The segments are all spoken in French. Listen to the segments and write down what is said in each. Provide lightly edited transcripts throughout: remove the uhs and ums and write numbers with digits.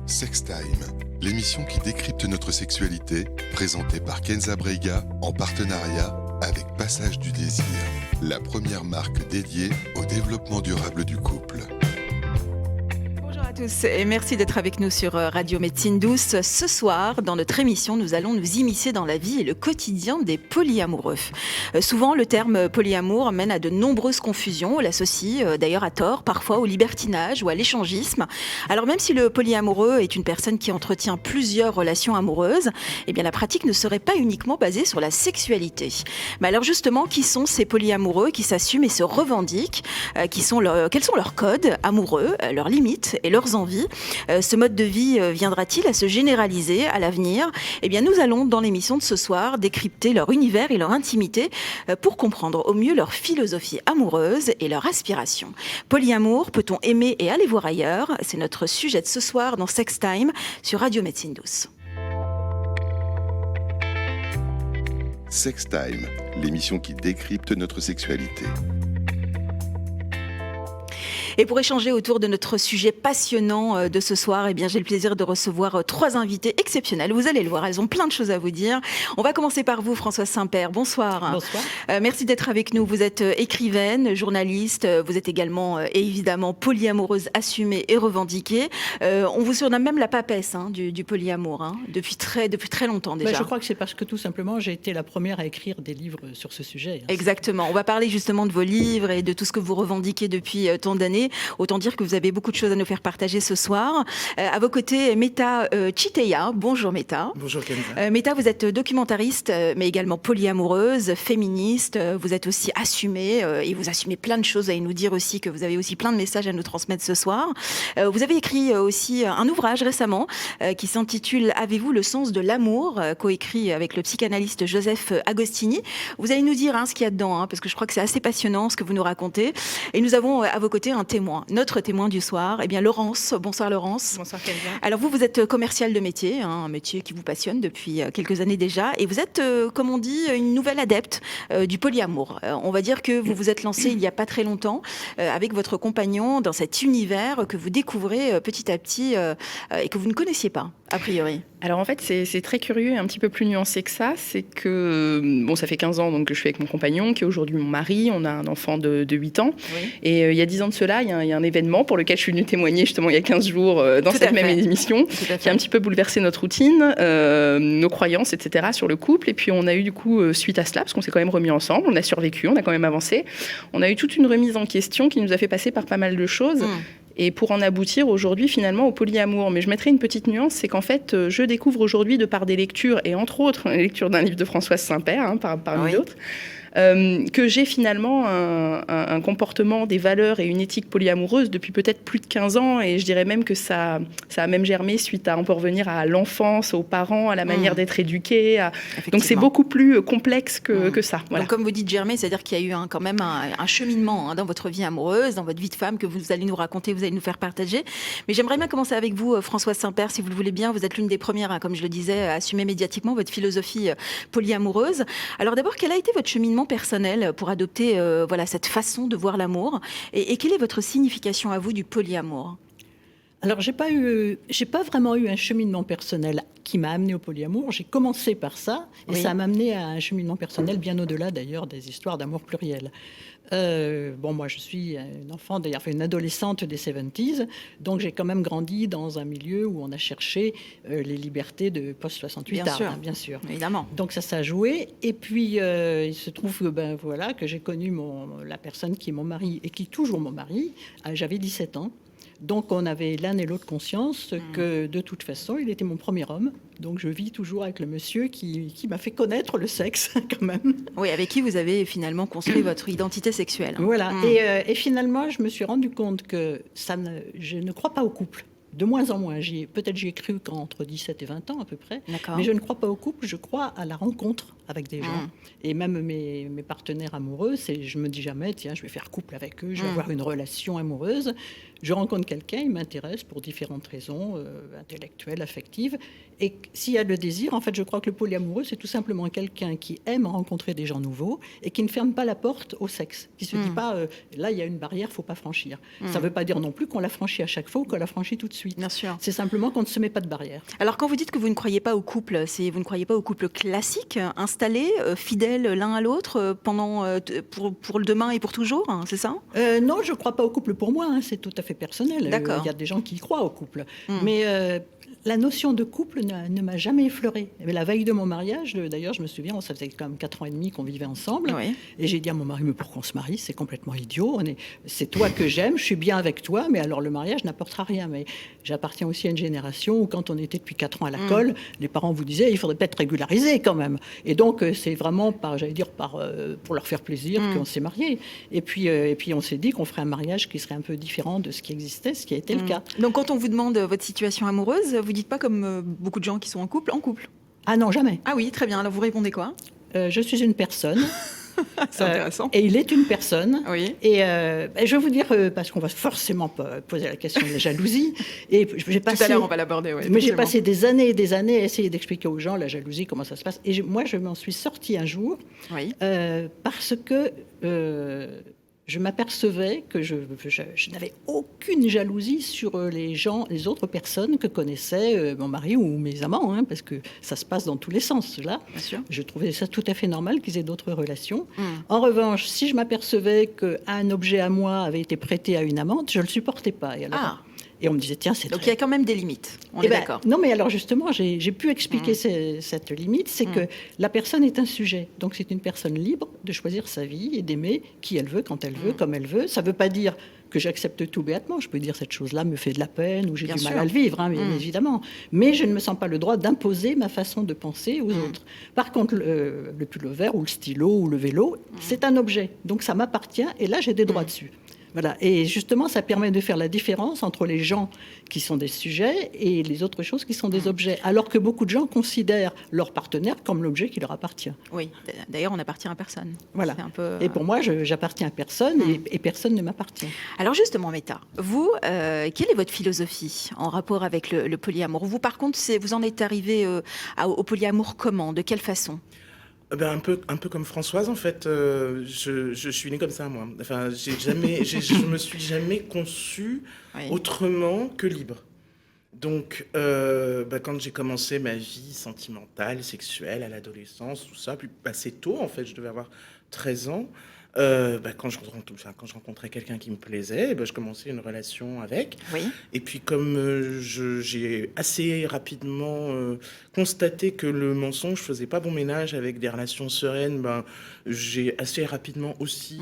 Sextime, l'émission qui décrypte notre sexualité, présentée par Kenza Breiga en partenariat avec Passage du Désir, la première marque dédiée au développement durable du couple. Bonjour à tous et merci d'être avec nous sur Radio Médecine Douce. Ce soir, dans notre émission, nous allons nous immiscer dans la vie et le quotidien des polyamoureux. Souvent, le terme polyamour mène à de nombreuses confusions. On l'associe d'ailleurs à tort, parfois au libertinage ou à l'échangisme. Alors même si le polyamoureux est une personne qui entretient plusieurs relations amoureuses, eh bien la pratique ne serait pas uniquement basée sur la sexualité. Mais alors justement, qui sont ces polyamoureux qui s'assument et se revendiquent? Quels sont leurs codes amoureux, leurs limites et leurs envies? Ce mode de vie viendra-t-il à se généraliser à l'avenir? Eh bien, nous allons, dans l'émission de ce soir, décrypter leur univers et leur intimité pour comprendre au mieux leur philosophie amoureuse et leur aspiration. Polyamour, peut-on aimer et aller voir ailleurs? C'est notre sujet de ce soir dans Sextime sur Radio Médecine Douce. Sextime, l'émission qui décrypte notre sexualité. Et pour échanger autour de notre sujet passionnant de ce soir, eh bien, j'ai le plaisir de recevoir trois invités exceptionnels. Vous allez le voir, elles ont plein de choses à vous dire. On va commencer par vous, Françoise Saint-Père. Bonsoir. Bonsoir. Merci d'être avec nous. Vous êtes écrivaine, journaliste. Vous êtes également, évidemment, polyamoureuse assumée et revendiquée. On vous surnomme même la papesse du polyamour, depuis très longtemps déjà. Je crois que c'est parce que tout simplement, j'ai été la première à écrire des livres sur ce sujet. Exactement. On va parler justement de vos livres et de tout ce que vous revendiquez depuis tant d'années. Autant dire que vous avez beaucoup de choses à nous faire partager ce soir. À vos côtés, Meta Chiteya. Bonjour Meta. Bonjour Kenza. Meta, vous êtes documentariste, mais également polyamoureuse, féministe. Vous êtes aussi assumée et vous assumez plein de choses. Vous allez nous dire aussi que vous avez aussi plein de messages à nous transmettre ce soir. Vous avez écrit aussi un ouvrage récemment qui s'intitule « Avez-vous le sens de l'amour ?» coécrit avec le psychanalyste Joseph Agostini. Vous allez nous dire ce qu'il y a dedans, parce que je crois que c'est assez passionnant ce que vous nous racontez. Et nous avons à vos côtés un témoin, notre témoin du soir, Laurence. Bonsoir Laurence. Bonsoir Kenza. Alors vous êtes commerciale de métier, un métier qui vous passionne depuis quelques années déjà, et vous êtes, comme on dit, une nouvelle adepte du polyamour. On va dire que vous vous êtes lancée il n'y a pas très longtemps avec votre compagnon dans cet univers que vous découvrez petit à petit et que vous ne connaissiez pas, a priori. Alors en fait, c'est très curieux et un petit peu plus nuancé que ça. C'est que, ça fait 15 ans donc, que je suis avec mon compagnon, qui est aujourd'hui mon mari. On a un enfant de 8 ans. Oui. Et il y a 10 ans de cela, il y a un événement pour lequel je suis venue témoigner justement il y a 15 jours dans cette même émission, qui a un petit peu bouleversé notre routine, nos croyances, etc. sur le couple. Et puis on a eu du coup, suite à cela, parce qu'on s'est quand même remis ensemble, on a survécu, on a quand même avancé, on a eu toute une remise en question qui nous a fait passer par pas mal de choses. Et pour en aboutir aujourd'hui finalement au polyamour. Mais je mettrai une petite nuance, c'est qu'en fait, je découvre aujourd'hui de par des lectures, et entre autres la lecture d'un livre de Françoise Saint-Père, parmi d'autres, que j'ai finalement un comportement, des valeurs et une éthique polyamoureuse depuis peut-être plus de 15 ans, et je dirais même que ça a même germé suite à, on peut revenir à l'enfance, aux parents, à la manière d'être éduqué. Donc c'est beaucoup plus complexe que ça. Voilà. Donc comme vous dites germé, c'est-à-dire qu'il y a eu quand même un cheminement dans votre vie amoureuse, dans votre vie de femme que vous allez nous raconter, vous allez nous faire partager. Mais j'aimerais bien commencer avec vous, Françoise Saint-Père, si vous le voulez bien. Vous êtes l'une des premières, comme je le disais, à assumer médiatiquement votre philosophie polyamoureuse. Alors d'abord, quel a été votre cheminement personnel pour adopter cette façon de voir l'amour, et quelle est votre signification à vous du polyamour? Alors, j'ai pas vraiment eu un cheminement personnel qui m'a amené au polyamour. J'ai commencé par ça, et ça m'a amené à un cheminement personnel bien au-delà d'ailleurs des histoires d'amour pluriel. Moi, je suis une adolescente des 70s, donc j'ai quand même grandi dans un milieu où on a cherché les libertés de post-68 bien sûr. Évidemment. Donc ça a joué. Et puis, il se trouve que j'ai connu la personne qui est mon mari et qui est toujours mon mari. J'avais 17 ans. Donc, on avait l'un et l'autre conscience que, de toute façon, il était mon premier homme. Donc, je vis toujours avec le monsieur qui m'a fait connaître le sexe, quand même. Oui, avec qui vous avez finalement construit votre identité sexuelle. Voilà. Et finalement, je me suis rendu compte que je ne crois pas au couple. De moins en moins. Peut-être j'y ai cru entre 17 et 20 ans à peu près. D'accord. Mais je ne crois pas au couple, je crois à la rencontre avec des gens. Et même mes partenaires amoureux, je me dis jamais, tiens, je vais faire couple avec eux, je vais avoir une relation amoureuse. Je rencontre quelqu'un, il m'intéresse pour différentes raisons, intellectuelles, affectives. Et s'il y a le désir, en fait, je crois que le polyamoureux, c'est tout simplement quelqu'un qui aime rencontrer des gens nouveaux et qui ne ferme pas la porte au sexe. Qui ne se dit pas, là, il y a une barrière, il ne faut pas franchir. Ça ne veut pas dire non plus qu'on la franchit à chaque fois ou qu'on la franchit tout de suite. suite. Bien sûr. C'est simplement qu'on ne se met pas de barrière. Alors quand vous dites que vous ne croyez pas au couple, vous ne croyez pas au couple classique, installé, fidèle l'un à l'autre pour le demain et pour toujours, hein, c'est ça? Non, je ne crois pas au couple pour moi, hein, c'est tout à fait personnel. D'accord. Il y a des gens qui y croient au couple. Mais la notion de couple ne m'a jamais effleurée. Mais la veille de mon mariage, d'ailleurs, je me souviens, ça faisait quand même 4 ans et demi qu'on vivait ensemble. Oui. Et j'ai dit à mon mari, mais pourquoi on se marie? C'est complètement idiot. C'est toi que j'aime, je suis bien avec toi, mais alors le mariage n'apportera rien. Mais j'appartiens aussi à une génération où quand on était depuis 4 ans à la colle, les parents vous disaient, il faudrait peut-être régulariser quand même. Et donc, c'est vraiment, pour leur faire plaisir qu'on s'est mariés. Et puis, on s'est dit qu'on ferait un mariage qui serait un peu différent de ce qui existait, ce qui a été le cas. Donc quand on vous demande votre situation amoureuse, vous dites pas comme beaucoup de gens qui sont en couple? Ah non, jamais. Ah oui, très bien. Alors vous répondez quoi? Je suis une personne. C'est intéressant. Et il est une personne. Oui. Et je vais vous dire, parce qu'on va forcément poser la question de la jalousie. Et j'ai passé, tout à l'heure, on va l'aborder. Oui, mais j'ai passé des années et des années à essayer d'expliquer aux gens la jalousie, comment ça se passe. Et moi, je m'en suis sortie un jour parce que je m'apercevais que je n'avais aucune jalousie sur les autres personnes que connaissait mon mari ou mes amants, hein, parce que ça se passe dans tous les sens, là. Bien sûr. Je trouvais ça tout à fait normal qu'ils aient d'autres relations. En revanche, si je m'apercevais qu'un objet à moi avait été prêté à une amante, je ne le supportais pas. Et on me disait, tiens, c'est donc il y a quand même des limites, on est d'accord. Non, mais alors justement, j'ai pu expliquer cette limite, c'est que la personne est un sujet. Donc c'est une personne libre de choisir sa vie et d'aimer qui elle veut, quand elle veut, comme elle veut. Ça ne veut pas dire que j'accepte tout béatement. Je peux dire cette chose-là me fait de la peine ou j'ai du mal à le vivre, hein, bien évidemment. Mais je ne me sens pas le droit d'imposer ma façon de penser aux autres. Par contre, le pullover ou le stylo ou le vélo, c'est un objet. Donc ça m'appartient et là, j'ai des droits dessus. Voilà. Et justement, ça permet de faire la différence entre les gens qui sont des sujets et les autres choses qui sont des objets. Alors que beaucoup de gens considèrent leur partenaire comme l'objet qui leur appartient. Oui, d'ailleurs, on n'appartient à personne. Voilà. C'est un peu... Et pour moi, j'appartiens à personne et personne ne m'appartient. Alors justement, Meta, vous, quelle est votre philosophie en rapport avec le polyamour? Vous, par contre, vous en êtes arrivé au polyamour comment? De quelle façon? Un peu comme Françoise, en fait. Je suis née comme ça, moi. Enfin, je me suis jamais conçue autrement que libre. Donc, quand j'ai commencé ma vie sentimentale, sexuelle, à l'adolescence, tout ça, puis assez tôt, en fait, je devais avoir 13 ans, quand je rencontrais quelqu'un qui me plaisait, je commençais une relation avec. Oui. Et puis comme j'ai assez rapidement constaté que le mensonge faisait pas bon ménage avec des relations sereines, j'ai assez rapidement aussi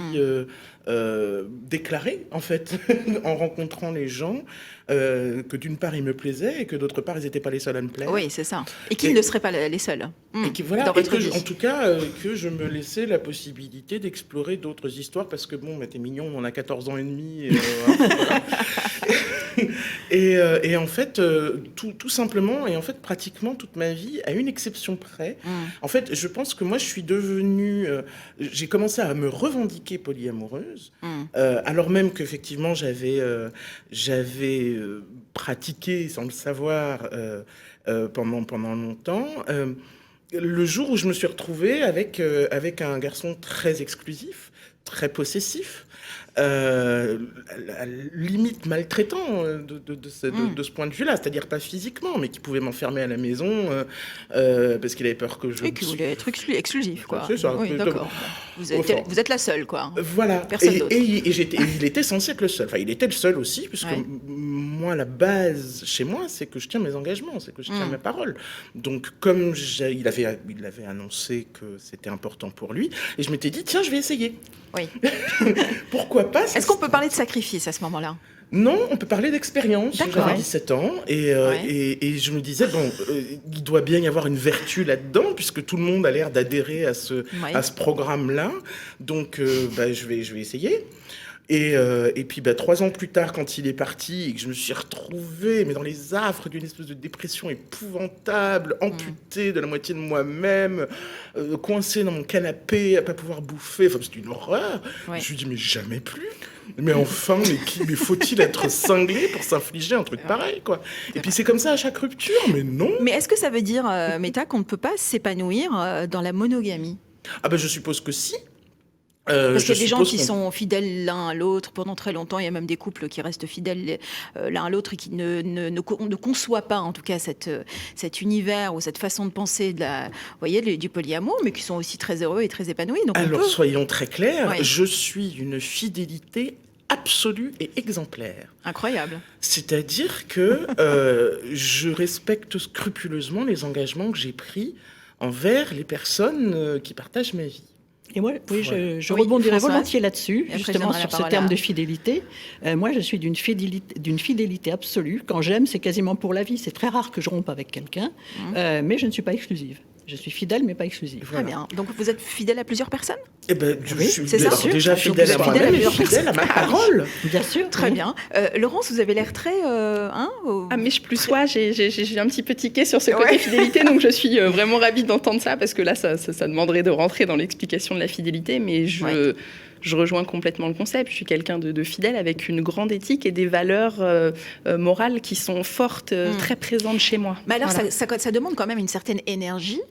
déclaré, en fait, en rencontrant les gens, que d'une part ils me plaisaient et que d'autre part ils n'étaient pas les seuls à me plaire. Oui, c'est ça. Et qu'ils ne seraient pas les seuls. Et en tout cas, que je me laissais la possibilité d'explorer d'autres histoires parce que t'es mignon, on a 14 ans et demi. Et en fait, tout simplement, et en fait, pratiquement toute ma vie, à une exception près, en fait, je pense que moi, je suis devenue... j'ai commencé à me revendiquer polyamoureuse, alors même qu'effectivement, j'avais pratiqué, sans le savoir, pendant longtemps... le jour où je me suis retrouvée avec un garçon très exclusif, très possessif, limite maltraitant de ce point de vue-là, c'est-à-dire pas physiquement, mais qui pouvait m'enfermer à la maison parce qu'il avait peur que je... Et qui voulait être exclusif, quoi. C'est ça. Oui, d'accord. Vous êtes la seule, quoi. Voilà. Personne d'autre. Et il était censé être le seul. Enfin, il était le seul aussi, puisque moi, la base chez moi, c'est que je tiens mes engagements, c'est que je tiens mes paroles. Donc, comme il avait annoncé que c'était important pour lui, et je m'étais dit, tiens, je vais essayer. Oui. Pourquoi pas? Est-ce qu'on peut parler de sacrifice à ce moment-là? Non, on peut parler d'expérience. D'accord. J'avais 17 ans et je me disais, il doit bien y avoir une vertu là-dedans puisque tout le monde a l'air d'adhérer à ce programme-là. Donc, je vais essayer. Et puis 3 ans plus tard, quand il est parti et que je me suis retrouvée dans les affres d'une espèce de dépression épouvantable, amputée de la moitié de moi-même, coincée dans mon canapé, à pas pouvoir bouffer, enfin c'était une horreur. Je me suis dit, mais jamais plus. Mais enfin, mais faut-il être cinglé pour s'infliger un truc pareil, quoi? Et puis c'est comme ça à chaque rupture, mais non. Mais est-ce que ça veut dire, Meta, qu'on ne peut pas s'épanouir dans la monogamie? Je suppose que si. Parce qu'il y a des gens qui sont fidèles l'un à l'autre pendant très longtemps. Il y a même des couples qui restent fidèles l'un à l'autre et qui ne conçoivent pas, en tout cas, cet univers ou cette façon de penser du polyamour, mais qui sont aussi très heureux et très épanouis. Donc alors, soyons très clairs, je suis une fidélité absolue et exemplaire. Incroyable. C'est-à-dire que je respecte scrupuleusement les engagements que j'ai pris envers les personnes qui partagent ma vie. Et moi, je rebondirais volontiers là-dessus, justement sur ce terme de fidélité. Moi, je suis d'une fidélité absolue. Quand j'aime, c'est quasiment pour la vie. C'est très rare que je rompe avec quelqu'un, mais je ne suis pas exclusive. Je suis fidèle, mais pas exclusive. Très bien. Donc, vous êtes fidèle à plusieurs personnes ? Eh ben, je suis déjà fidèle à moi-même et fidèle à ma parole. Bien sûr. Très bien. Laurence, vous avez l'air très... mais je plus sois, j'ai un petit peu tiqué sur ce côté fidélité, donc je suis vraiment ravie d'entendre ça, parce que là, ça demanderait de rentrer dans l'explication de la fidélité, mais je rejoins complètement le concept. Je suis quelqu'un de fidèle avec une grande éthique et des valeurs morales qui sont fortes, très présentes chez moi. Mais alors, ça demande quand même une certaine énergie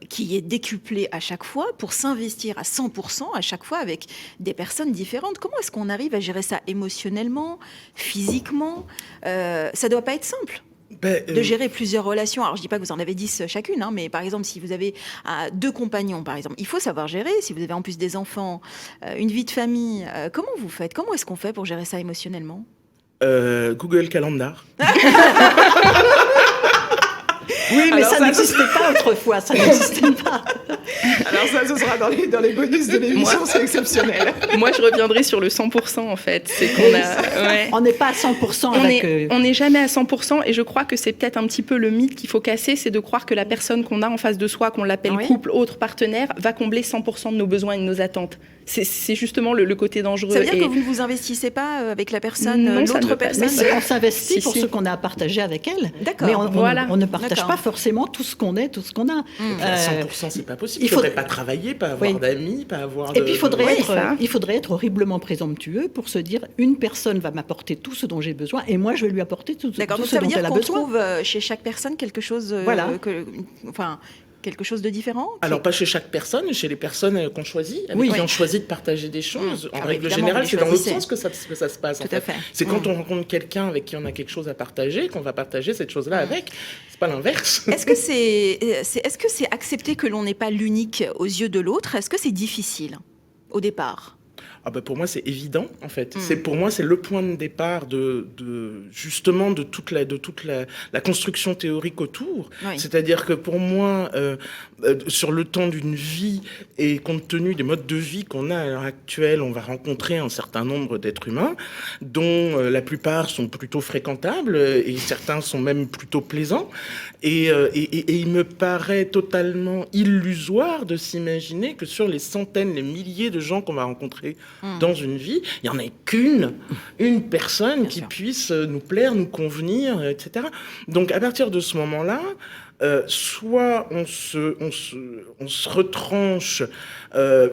qui est décuplée à chaque fois pour s'investir à 100% à chaque fois avec des personnes différentes. Comment est-ce qu'on arrive à gérer ça émotionnellement, physiquement ? Ça ne doit pas être simple. De gérer plusieurs relations. Alors, je ne dis pas que vous en avez 10 chacune, mais par exemple, si vous avez 2 compagnons, par exemple, il faut savoir gérer. Si vous avez en plus des enfants, une vie de famille, comment vous faites ? Comment est-ce qu'on fait pour gérer ça émotionnellement ? Google Calendar. Oui, mais ça n'existait pas autrefois, ça n'existait pas. Alors ça, ce sera dans les bonus de l'émission, c'est exceptionnel. Moi, je reviendrai sur le 100%, en fait. C'est qu'on on n'est pas à 100% avec... On n'est jamais à 100%, et je crois que c'est peut-être un petit peu le mythe qu'il faut casser, c'est de croire que la personne qu'on a en face de soi, qu'on l'appelle couple, autre, partenaire, va combler 100% de nos besoins et de nos attentes. C'est justement le côté dangereux. Ça veut dire que vous ne vous investissez pas avec la personne, l'autre personne ? Mais on s'investit pour ce qu'on a à partager avec elle. D'accord. Mais on ne partage pas forcément tout ce qu'on est, tout ce qu'on a. 100%, c'est pas possible. Il faudrait pas travailler, pas avoir d'amis, pas avoir de... Et puis il faudrait être horriblement présomptueux pour se dire une personne va m'apporter tout ce dont j'ai besoin et moi je vais lui apporter tout ce dont elle a besoin. D'accord, donc ça veut dire qu'on trouve chez chaque personne quelque chose... quelque chose de différent ? Alors, pas chez chaque personne, chez les personnes qu'on choisit, avec qui on choisit de partager des choses. En règle générale, c'est dans l'autre sens que ça se passe. Tout à fait. C'est quand on rencontre quelqu'un avec qui on a quelque chose à partager, qu'on va partager cette chose-là avec. C'est pas l'inverse. Est-ce que c'est accepter que l'on n'est pas l'unique aux yeux de l'autre ? Est-ce que c'est difficile au départ ? Pour moi, c'est évident, en fait. Pour moi, c'est le point de départ justement de toute la construction théorique autour. Oui. C'est-à-dire que pour moi, sur le temps d'une vie et compte tenu des modes de vie qu'on a à l'heure actuelle, on va rencontrer un certain nombre d'êtres humains dont la plupart sont plutôt fréquentables et certains sont même plutôt plaisants. Et il me paraît totalement illusoire de s'imaginer que sur les centaines, les milliers de gens qu'on va rencontrer dans une vie, il n'y en a une personne qui puisse nous plaire, nous convenir, etc. Donc à partir de ce moment-là, soit on se retranche,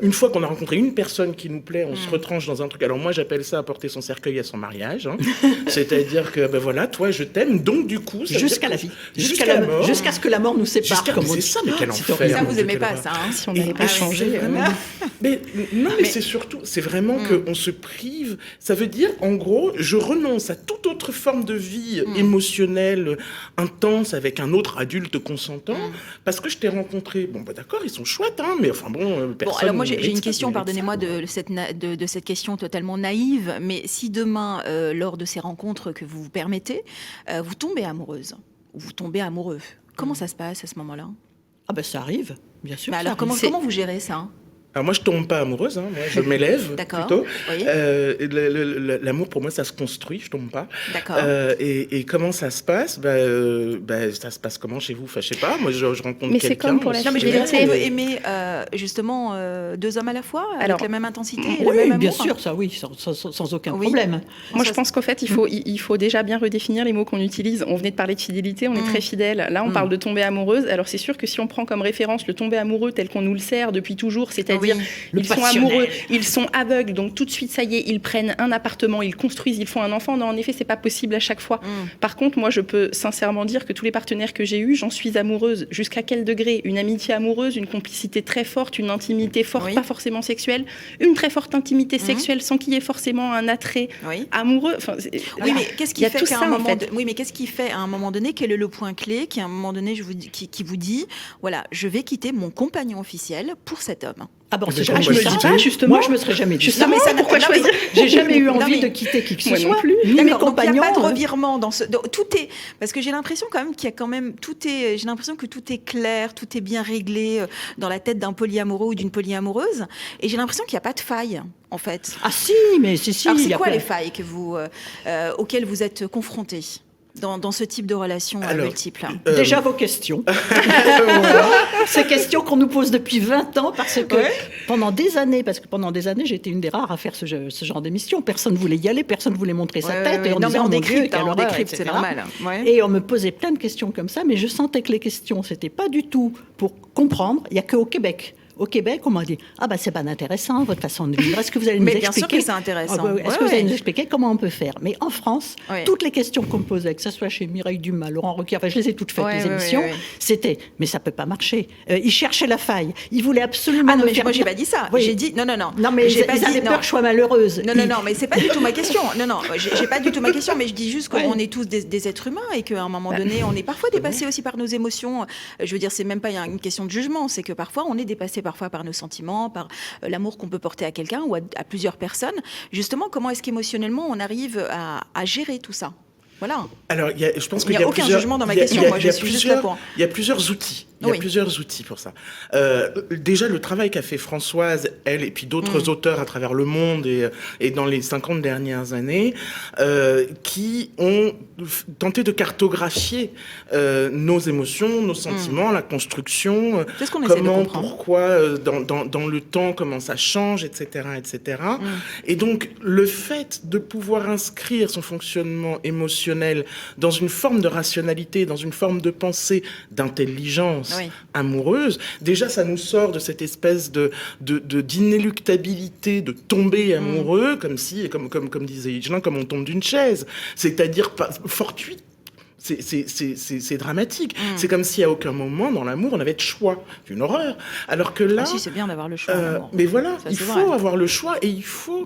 une fois qu'on a rencontré une personne qui nous plaît, on se retranche dans un truc. Alors moi, j'appelle ça apporter son cercueil à son mariage. C'est-à-dire que, voilà, toi, je t'aime, donc du coup... Jusqu'à la vie. Jusqu'à ce que la mort nous sépare. C'est ça, mais quel enfer. Ça, vous n'aimez pas ça, si on n'avait pas changé. Mais c'est surtout, c'est vraiment qu'on se prive. Ça veut dire, en gros, je renonce à toute autre forme de vie émotionnelle, intense, avec un autre adulte consentant, parce que je t'ai rencontré. Bon, d'accord, ils sont chouettes, mais enfin bon, personne... alors moi, j'ai une question, pardonnez-moi de cette question totalement naïve, mais si demain, lors de ces rencontres que vous vous permettez, vous tombez amoureuse, ou vous tombez amoureux, comment ça se passe à ce moment-là ? Ça arrive, bien sûr. Alors, comment vous gérez ça ? Alors moi, je tombe pas amoureuse, moi, je m'élève plutôt. Oui. L'amour, pour moi, ça se construit, je tombe pas. D'accord. Et comment ça se passe ça se passe comment chez vous ? Enfin, je sais pas, moi, je rencontre quelqu'un... Mais c'est comme pour la fidélité. On peut aimer, justement, 2 hommes à la fois, avec la même intensité et le même amour. Bien sûr, ça, oui, sans aucun problème. Moi, je pense qu'en fait, il faut déjà bien redéfinir les mots qu'on utilise. On venait de parler de fidélité, on est très fidèle. Là, on parle de tomber amoureuse. Alors, c'est sûr que si on prend comme référence le tomber amoureux tel qu'on nous le sert depuis toujours, c'est-à-dire dire, ils sont amoureux, ils sont aveugles, donc tout de suite, ça y est, ils prennent un appartement, ils construisent, ils font un enfant. Non, en effet, c'est pas possible à chaque fois. Par contre, moi, je peux sincèrement dire que tous les partenaires que j'ai eus, j'en suis amoureuse. Jusqu'à quel degré? Une amitié amoureuse, une complicité très forte, une intimité forte, pas forcément sexuelle, une très forte intimité sexuelle sans qu'il y ait forcément un attrait amoureux. Enfin, oui, mais qu'est-ce qui fait qu'à un moment oui, mais qu'est-ce qui fait à un moment donné, quel est le point clé qui à un moment donné qui vous dit voilà, je vais quitter mon compagnon officiel pour cet homme? Ah bon, je me dis pas, justement. Moi, je me serais jamais dit ça. Mais pourquoi choisir? J'ai jamais eu envie de quitter qui que ce soit. Ni mes compagnons. Il n'y a pas de revirement dans ce. Tout est parce que j'ai l'impression quand même qu'il y a quand même j'ai l'impression que tout est clair, tout est bien réglé dans la tête d'un polyamoureux ou d'une polyamoureuse, et j'ai l'impression qu'il n'y a pas de faille. En fait. Ah si, mais si. Alors c'est quoi les failles auxquelles vous êtes confrontés dans ce type de relation multiple? Déjà vos questions. Ces questions qu'on nous pose depuis 20 ans parce que pendant des années, j'étais une des rares à faire ce genre d'émission. Personne ne voulait y aller, personne ne voulait montrer sa tête. Et on disait, on décrypte, c'est normal. Et on me posait plein de questions comme ça, mais je sentais que les questions, c'était pas du tout pour comprendre. Il n'y a qu'au Québec. Au Québec, on m'a dit « Ah ben c'est pas intéressant, votre façon de vivre. Est-ce que vous allez nous expliquer ?» Mais bien sûr que c'est intéressant. Est-ce que vous allez nous expliquer comment on peut faire? Mais en France, toutes les questions qu'on me posait, que ce soit chez Mireille Dumas, Laurent Ruquier, enfin je les ai toutes faites, les émissions, c'était « Mais ça peut pas marcher. » Ils cherchaient la faille. Ils voulaient absolument me faire... Moi, j'ai pas dit ça. J'ai dit... Non, mais ils avaient peur que je sois malheureuse. Non, mais c'est pas du tout ma question. Non, j'ai pas du tout ma question, mais je dis juste qu'on est tous des êtres humains et qu'à un moment donné, on est parfois dépassés aussi par nos émotions. Je veux dire, c'est même pas une question de jugement, c'est que parfois, on est dépassé parfois par nos sentiments, par l'amour qu'on peut porter à quelqu'un ou à plusieurs personnes. Justement, comment est-ce qu'émotionnellement on arrive à gérer tout ça? Voilà. Alors, je pense qu'il n'y a aucun jugement dans ma question. Moi, je suis juste là pour... Il y a plusieurs outils. Il y a plusieurs outils pour ça. Déjà, le travail qu'a fait Françoise, elle, et puis d'autres auteurs à travers le monde et dans les 50 dernières années, qui ont tenté de cartographier nos émotions, nos sentiments, la construction, comment, pourquoi, dans le temps, comment ça change, etc., etc. Et donc, le fait de pouvoir inscrire son fonctionnement émotionnel dans une forme de rationalité, dans une forme de pensée, d'intelligence amoureuse, déjà ça nous sort de cette espèce d'inéluctabilité, de tomber amoureux, comme disait Higelin, comme on tombe d'une chaise, c'est-à-dire fortuit. C'est dramatique. C'est comme si à aucun moment dans l'amour on avait de choix. C'est une horreur. Alors que là, c'est bien d'avoir le choix. Mais voilà, il faut avoir le choix et il faut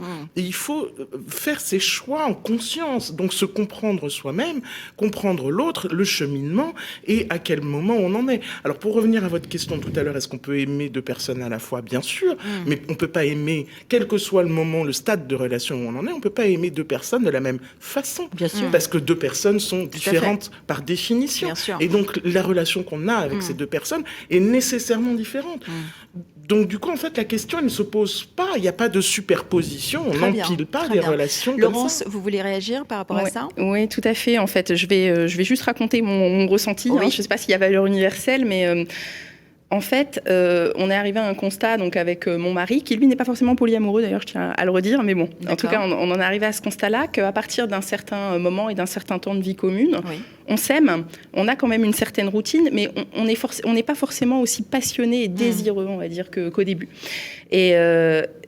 faire ses choix en conscience. Donc se comprendre soi-même, comprendre l'autre, le cheminement et à quel moment on en est. Alors pour revenir à votre question tout à l'heure, est-ce qu'on peut aimer deux personnes à la fois? Bien sûr, mais on peut pas aimer, quel que soit le moment, le stade de relation où on en est, on peut pas aimer deux personnes de la même façon. Bien sûr. Parce que deux personnes sont différentes par définition. Et donc, la relation qu'on a avec ces deux personnes est nécessairement différente. Donc, du coup, en fait, la question, elle ne se pose pas. Il n'y a pas de superposition. On n'empile pas des relations Laurence, comme ça. vous voulez réagir par rapport à ça? Oui, tout à fait. En fait, je vais juste raconter mon ressenti. Je ne sais pas s'il y a valeur universelle, mais... En fait, on est arrivé à un constat donc, avec mon mari, qui lui n'est pas forcément polyamoureux, d'ailleurs je tiens à le redire, mais bon, en tout cas on en est arrivé à ce constat-là, qu'à partir d'un certain moment et d'un certain temps de vie commune, on s'aime, on a quand même une certaine routine, mais on n'est pas forcément aussi passionné et désireux, on va dire, qu'au début.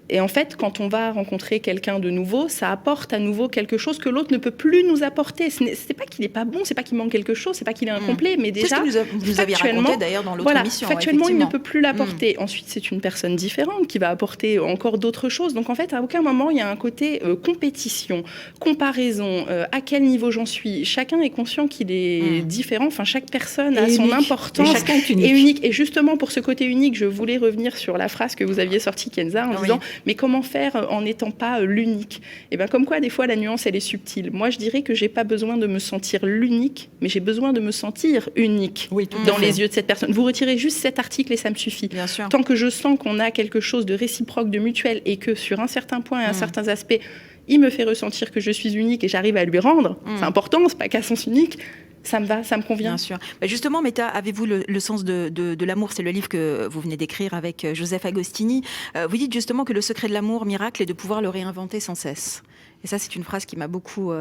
Et en fait, quand on va rencontrer quelqu'un de nouveau, ça apporte à nouveau quelque chose que l'autre ne peut plus nous apporter. C'est pas qu'il n'est pas bon, c'est pas qu'il manque quelque chose, c'est pas qu'il est incomplet, mais déjà, c'est ce que vous aviez raconté d'ailleurs dans l'autre émission. Factuellement, il ne peut plus l'apporter. Ensuite, c'est une personne différente qui va apporter encore d'autres choses. Donc en fait, à aucun moment, il y a un côté compétition, comparaison, à quel niveau j'en suis. Chacun est conscient qu'il est différent. Enfin, chaque personne a son importance. Et chacun est unique. Et unique. Et justement, pour ce côté unique, je voulais revenir sur la phrase que vous aviez sortie, Kenza, en disant mais comment faire en n'étant pas l'unique? Et bien, comme quoi, des fois, la nuance, elle est subtile. Moi, je dirais que j'ai pas besoin de me sentir l'unique, mais j'ai besoin de me sentir unique dans les yeux de cette personne. Vous retirez juste cet article et ça me suffit. Bien sûr. Tant que je sens qu'on a quelque chose de réciproque, de mutuel, et que sur un certain point et un certain aspect, il me fait ressentir que je suis unique et j'arrive à lui rendre, c'est important, c'est pas qu'à sens unique, ça me va, ça me convient. Bien sûr. Bah justement, Meta, avez-vous le sens de l'amour? C'est le livre que vous venez d'écrire avec Joseph Agostini. Vous dites justement que le secret de l'amour miracle est de pouvoir le réinventer sans cesse. Et ça, c'est une phrase qui m'a beaucoup...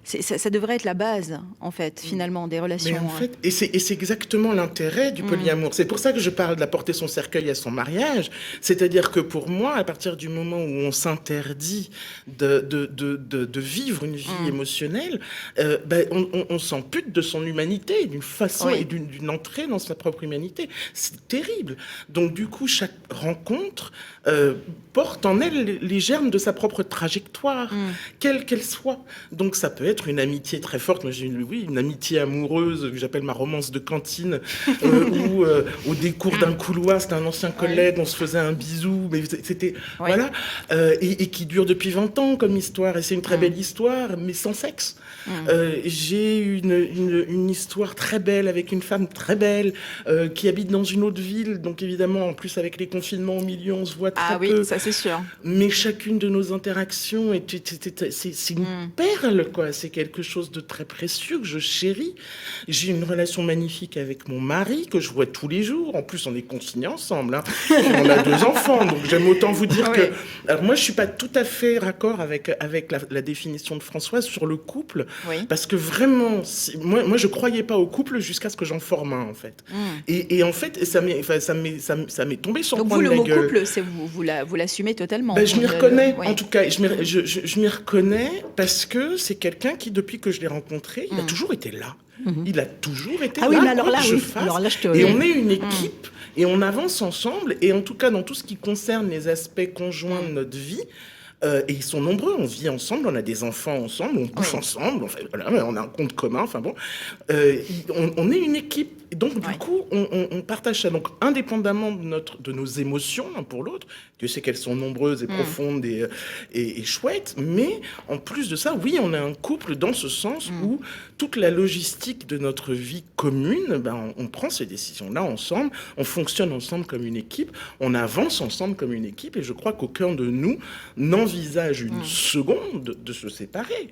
ça devrait être la base, en fait, finalement, des relations. Mais en fait, et c'est exactement l'intérêt du polyamour. C'est pour ça que je parle d'apporter son cercueil à son mariage. C'est-à-dire que pour moi, à partir du moment où on s'interdit de vivre une vie émotionnelle, on s'ampute de son humanité, d'une façon et d'une entrée dans sa propre humanité. C'est terrible. Donc du coup, chaque rencontre porte en elle les germes de sa propre trajectoire, quelle qu'elle soit. Donc ça peut être une amitié très forte. Moi, j'ai une amitié amoureuse que j'appelle ma romance de cantine, où au décours d'un couloir, c'était un ancien collègue, on se faisait un bisou, mais c'était voilà, et qui dure depuis 20 ans comme histoire. Et c'est une très belle histoire, mais sans sexe. J'ai une histoire très belle avec une femme très belle qui habite dans une autre ville. Donc évidemment, en plus avec les confinements au milieu, on se voit très peu. Oui, ça c'est sûr. Mais chacune de nos interactions, c'est une perle, quoi. C'est quelque chose de très précieux que je chéris. J'ai une relation magnifique avec mon mari que je vois tous les jours. En plus, on est consignés ensemble. Hein. On a 2 enfants, donc j'aime autant vous dire que... Alors moi, je suis pas tout à fait raccord avec la définition de Françoise sur le couple, parce que vraiment, moi, je croyais pas au couple jusqu'à ce que j'en forme un, en fait. Et en fait, ça m'est tombé sur le coin de la gueule. Donc vous, le mot couple, vous l'assumez totalement. Je m'y reconnais, en tout cas. Je m'y reconnais parce que c'est quelqu'un qui, depuis que je l'ai rencontré, il a toujours été là. Il a toujours été là. Oui, mais alors là, Et on est une équipe et on avance ensemble. Et en tout cas, dans tout ce qui concerne les aspects conjoints de notre vie, et ils sont nombreux, on vit ensemble, on a des enfants ensemble, on bouffe ensemble, on a un compte commun, enfin bon. On est une équipe. Et donc, du coup, on partage ça. Donc, indépendamment de nos émotions l'un pour l'autre, Dieu sait qu'elles sont nombreuses et profondes et chouettes, mais en plus de ça, oui, on est un couple dans ce sens où toute la logistique de notre vie commune, on prend ces décisions-là ensemble, on fonctionne ensemble comme une équipe, on avance ensemble comme une équipe, et je crois qu'aucun de nous n'envisage une seconde de se séparer.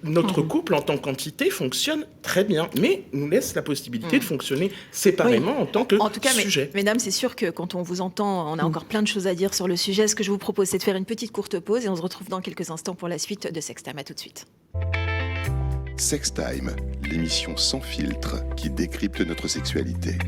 Notre couple, en tant qu'entité, fonctionne très bien, mais nous laisse la possibilité de fonctionner séparément en tant que sujet. Mesdames, c'est sûr que quand on vous entend, on a encore plein de choses à dire sur le sujet. Ce que je vous propose, c'est de faire une petite courte pause et on se retrouve dans quelques instants pour la suite de Sextime. À tout de suite. Sextime, l'émission sans filtre qui décrypte notre sexualité.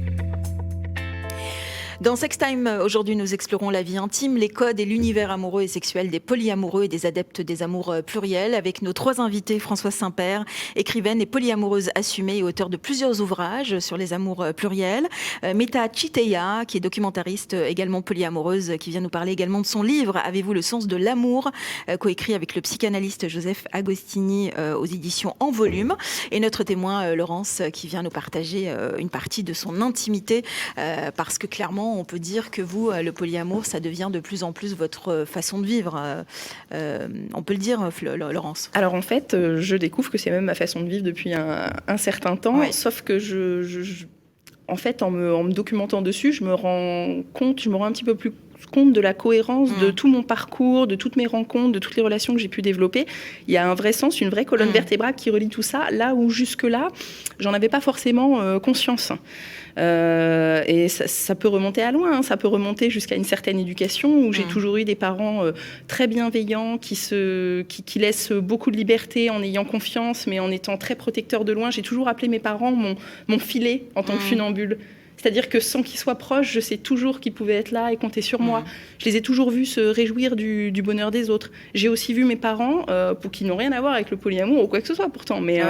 Dans Sextime, aujourd'hui, nous explorons la vie intime, les codes et l'univers amoureux et sexuel des polyamoureux et des adeptes des amours pluriels avec nos 3 invités. Françoise Saint-Père, écrivaine et polyamoureuse assumée et auteure de plusieurs ouvrages sur les amours pluriels. Meta Chiteya, qui est documentariste également polyamoureuse, qui vient nous parler également de son livre « Avez-vous le sens de l'amour ?» coécrit avec le psychanalyste Joseph Agostini aux éditions En Volume. Et notre témoin, Laurence, qui vient nous partager une partie de son intimité parce que clairement, on peut dire que vous, le polyamour, ça devient de plus en plus votre façon de vivre. On peut le dire, Laurence. Alors en fait, je découvre que c'est même ma façon de vivre depuis un certain temps, sauf que en fait, en me documentant dessus, je me rends un petit peu plus compte de la cohérence de tout mon parcours, de toutes mes rencontres, de toutes les relations que j'ai pu développer. Il y a un vrai sens, une vraie colonne vertébrale qui relie tout ça, là où jusque-là, j'en avais pas forcément conscience. Et ça peut remonter à loin, ça peut remonter jusqu'à une certaine éducation où j'ai toujours eu des parents très bienveillants qui laissent beaucoup de liberté en ayant confiance, mais en étant très protecteurs de loin. J'ai toujours appelé mes parents mon filet en tant que funambule. C'est-à-dire que sans qu'ils soient proches, je sais toujours qu'ils pouvaient être là et compter sur moi. Je les ai toujours vus se réjouir du bonheur des autres. J'ai aussi vu mes parents, pour qui n'ont rien à voir avec le polyamour ou quoi que ce soit pourtant, mais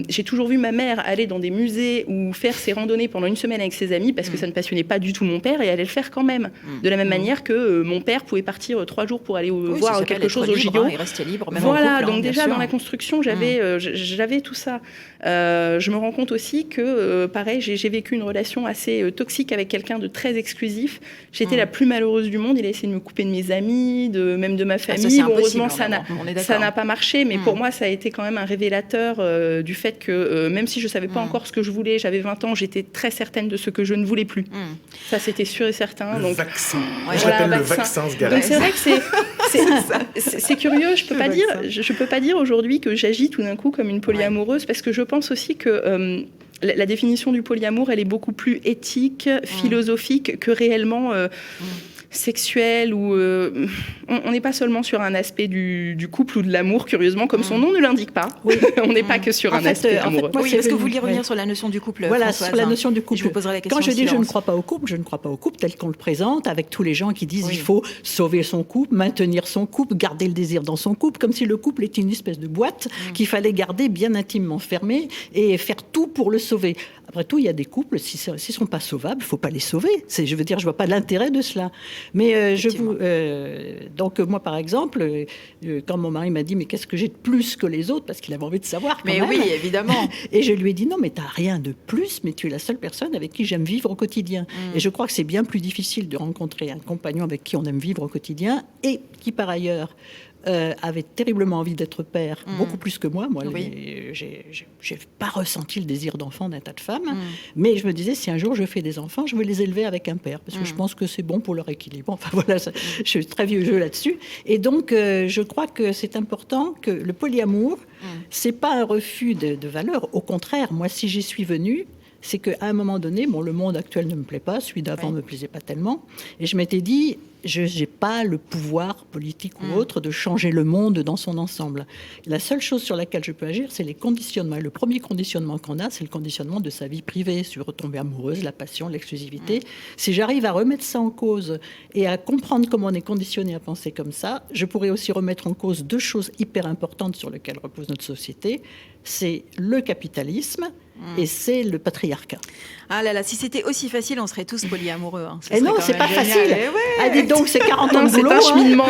j'ai toujours vu ma mère aller dans des musées ou faire ses randonnées pendant une semaine avec ses amis parce que ça ne passionnait pas du tout mon père et elle allait le faire quand même. De la même manière que mon père pouvait partir 3 jours pour aller voir quelque chose au JO. Il restait libre, même voilà, en couple, donc déjà dans la construction, j'avais tout ça. Je me rends compte aussi que, pareil, j'ai vécu une relation assez toxique avec quelqu'un de très exclusif. J'étais la plus malheureuse du monde. Il a essayé de me couper de mes amis, même de ma famille. Heureusement, ça n'a pas marché, mais pour moi, ça a été quand même un révélateur du fait que même si je ne savais pas encore ce que je voulais, j'avais 20 ans, j'étais très certaine de ce que je ne voulais plus. Ça, c'était sûr et certain. Le vaccin. Je l'appelle le vaccin, ce gars-là. Donc c'est vrai que c'est curieux. Je peux pas dire aujourd'hui que j'agis tout d'un coup comme une polyamoureuse parce que je pense aussi que la définition du polyamour, elle est beaucoup plus éthique, philosophique que réellement sexuelle où on n'est pas seulement sur un aspect du couple ou de l'amour, curieusement, comme son nom ne l'indique pas. Oui. On n'est pas que sur un aspect amoureux. Est-ce que vous vouliez revenir sur la notion du couple, Voilà, Françoise, sur la notion du couple. Je vous poserai la question. Quand je dis je ne crois pas au couple tel qu'on le présente, avec tous les gens qui disent il faut sauver son couple, maintenir son couple, garder le désir dans son couple, comme si le couple était une espèce de boîte qu'il fallait garder bien intimement fermée et faire tout pour le sauver. Après tout, il y a des couples, s'ils ne sont pas sauvables, il ne faut pas les sauver. Je veux dire, je ne vois pas l'intérêt de cela. Mais donc moi, par exemple, quand mon mari m'a dit « mais qu'est-ce que j'ai de plus que les autres ?» parce qu'il avait envie de savoir quand même. Mais oui, évidemment. Et je lui ai dit « non, mais tu n'as rien de plus, mais tu es la seule personne avec qui j'aime vivre au quotidien. » Et je crois que c'est bien plus difficile de rencontrer un compagnon avec qui on aime vivre au quotidien et qui, par ailleurs, avait terriblement envie d'être père, beaucoup plus que moi. Moi, j'ai pas ressenti le désir d'enfant d'un tas de femmes, mais je me disais, si un jour je fais des enfants, je veux les élever avec un père, parce que je pense que c'est bon pour leur équilibre. Enfin voilà, je suis très vieux jeu là-dessus. Et donc, je crois que c'est important que le polyamour, c'est pas un refus de valeur. Au contraire, moi, si j'y suis venue, c'est qu'à un moment donné, le monde actuel ne me plaît pas, celui d'avant ne me plaisait pas tellement, et je m'étais dit, je n'ai pas le pouvoir politique ou autre de changer le monde dans son ensemble. La seule chose sur laquelle je peux agir, c'est les conditionnements. Et le premier conditionnement qu'on a, c'est le conditionnement de sa vie privée, sur tomber amoureuse, la passion, l'exclusivité. Si j'arrive à remettre ça en cause et à comprendre comment on est conditionné à penser comme ça, je pourrais aussi remettre en cause deux choses hyper importantes sur lesquelles repose notre société. C'est le capitalisme et c'est le patriarcat. Ah là là, si c'était aussi facile, on serait tous polyamoureux. Hein. Et non, c'est pas facile. Ah, dis donc, c'est 40 ans de boulot. C'est un cheminement,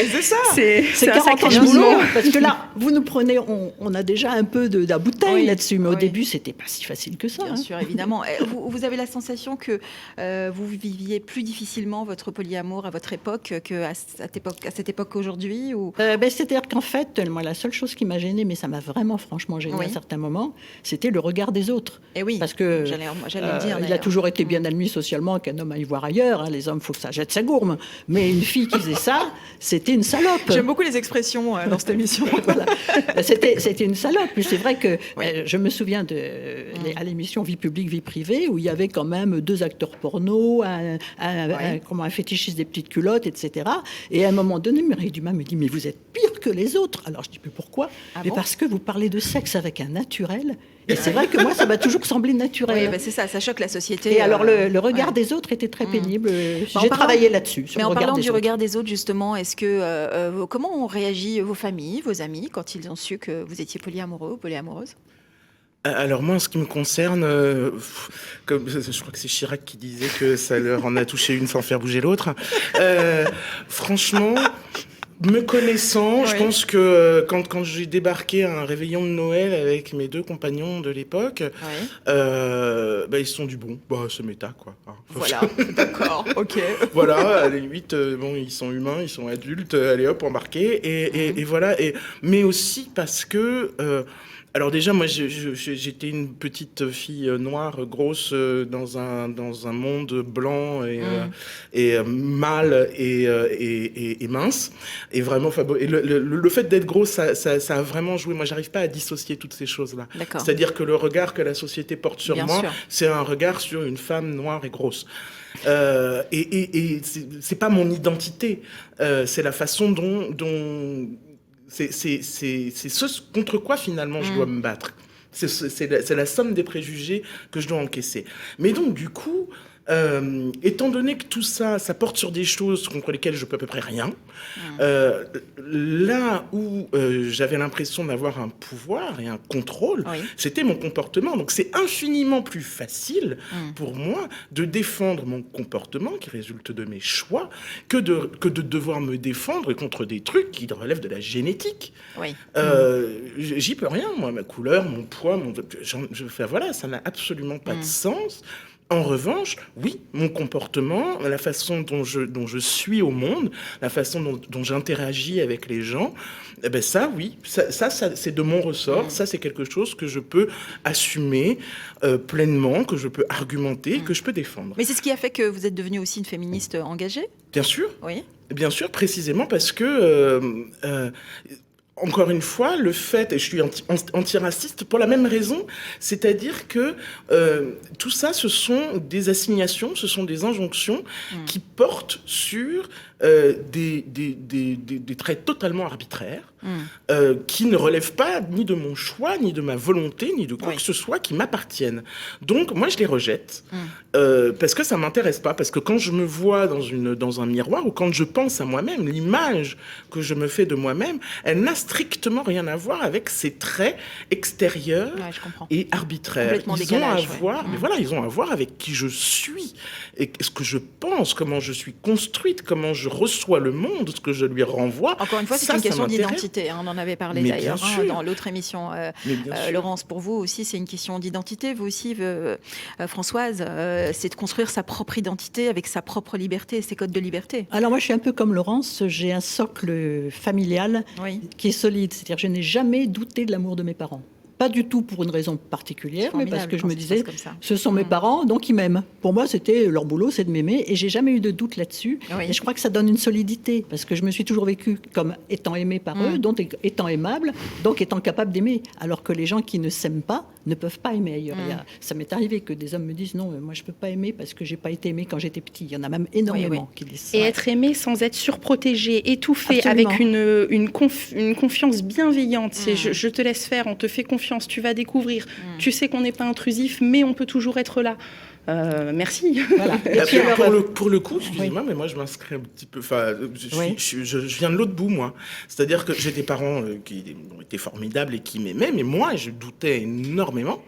c'est ça. C'est 40 ans de boulot. Parce que là, vous nous prenez, on a déjà un peu de la bouteille là-dessus, mais au début, c'était pas si facile que ça. Bien sûr, évidemment. Vous avez la sensation que vous viviez plus difficilement votre polyamour à votre époque qu'à cette époque aujourd'hui ou... C'est-à-dire qu'en fait, moi, la seule chose qui m'a gênée, mais ça m'a vraiment franchement gênée à certains moments, c'était le regard des autres. Et oui, parce que j'allais le dire, il a toujours été bien admis socialement qu'un homme aille voir ailleurs. Les hommes, il faut que ça jette sa gourme. Mais une fille qui faisait ça, c'était une salope. J'aime beaucoup les expressions dans cette émission. Voilà. C'était une salope. Puis c'est vrai que je me souviens à l'émission Vie publique, vie privée, où il y avait quand même 2 acteurs porno, un fétichiste des petites culottes, etc. Et à un moment donné, Mireille Dumas me dit « mais vous êtes pire que les autres ». Alors je dis « mais pourquoi ?» Mais parce que vous parlez de sexe avec un naturel. Et c'est vrai que moi, ça m'a toujours semblé naturel. Oui, c'est ça choque la société. Et alors, le regard des autres était très pénible. J'ai travaillé là-dessus. Mais en parlant du regard des autres, justement, est-ce que comment ont réagi vos familles, vos amis, quand ils ont su que vous étiez polyamoureux ou polyamoureuse ? Alors moi, en ce qui me concerne, comme je crois que c'est Chirac qui disait que ça leur en a touché une sans faire bouger l'autre. Franchement... Me connaissant, je pense que quand j'ai débarqué à un réveillon de Noël avec mes 2 compagnons de l'époque, ils se sont dit bon, c'est méta quoi. Voilà, d'accord, ok. Voilà, à la limite, ils sont humains, ils sont adultes, allez hop, embarqués et voilà. Mais aussi parce que alors déjà, moi, j'étais une petite fille noire, grosse, dans un monde blanc et mâle et mince. Et vraiment, et le fait d'être grosse, ça a vraiment joué. Moi, j'arrive pas à dissocier toutes ces choses-là. D'accord. C'est-à-dire que le regard que la société porte sur moi, c'est un regard sur une femme noire et grosse. Et c'est pas mon identité. C'est la façon dont c'est ce contre quoi finalement je dois me battre. C'est la somme des préjugés que je dois encaisser. Mais donc du coup, étant donné que tout ça porte sur des choses contre lesquelles je peux à peu près rien, là où j'avais l'impression d'avoir un pouvoir et un contrôle, c'était mon comportement. Donc c'est infiniment plus facile pour moi de défendre mon comportement qui résulte de mes choix que de devoir me défendre contre des trucs qui relèvent de la génétique. J'y peux rien, moi, ma couleur, mon poids, voilà, ça n'a absolument pas de sens. En revanche, oui, mon comportement, la façon dont je suis au monde, la façon dont j'interagis avec les gens, ça, oui, ça c'est de mon ressort. Ça, c'est quelque chose que je peux assumer pleinement, que je peux argumenter, que je peux défendre. Mais c'est ce qui a fait que vous êtes devenue aussi une féministe engagée ? Bien sûr. Oui. Bien sûr, précisément parce que... encore une fois, le fait, et je suis antiraciste pour la même raison, c'est-à-dire que tout ça, ce sont des assignations, ce sont des injonctions qui portent sur des traits totalement arbitraires, qui ne relèvent pas ni de mon choix, ni de ma volonté, ni de quoi que ce soit qui m'appartienne. Donc, moi, je les rejette, parce que ça ne m'intéresse pas, parce que quand je me vois dans un miroir, ou quand je pense à moi-même, l'image que je me fais de moi-même, elle n'a strictement rien à voir avec ces traits extérieurs et arbitraires. Ils ont à voir, mais voilà, ils ont à voir avec qui je suis, et ce que je pense, comment je suis construite, comment je reçois le monde, ce que je lui renvoie. Encore une fois, c'est une question d'identité. On en avait parlé d'ailleurs dans l'autre émission. Laurence, pour vous aussi, c'est une question d'identité. Vous aussi, Françoise, c'est de construire sa propre identité avec sa propre liberté et ses codes de liberté. Alors moi, je suis un peu comme Laurence. J'ai un socle familial qui est solide. C'est-à-dire que je n'ai jamais douté de l'amour de mes parents. Pas du tout pour une raison particulière, mais parce que je me disais, ce sont mes parents, donc ils m'aiment. Pour moi, c'était leur boulot, c'est de m'aimer, et j'ai jamais eu de doute là-dessus. Et je crois que ça donne une solidité, parce que je me suis toujours vécue comme étant aimée par eux, donc étant aimable, donc étant capable d'aimer. Alors que les gens qui ne s'aiment pas ne peuvent pas aimer ailleurs. Ça m'est arrivé que des hommes me disent, non, moi je peux pas aimer parce que j'ai pas été aimée quand j'étais petit. Il y en a même énormément qui disent ça. Et être aimé sans être surprotégé, étouffé, avec une confiance bienveillante. C'est je te laisse faire, on te fait confiance. Tu vas découvrir. Tu sais qu'on n'est pas intrusif, mais on peut toujours être là. Merci. Voilà. Pour le coup, excusez-moi, mais moi je m'inscris un petit peu. Enfin, je viens de l'autre bout, moi. C'est-à-dire que j'ai des parents qui étaient formidables et qui m'aimaient, mais moi je doutais énormément,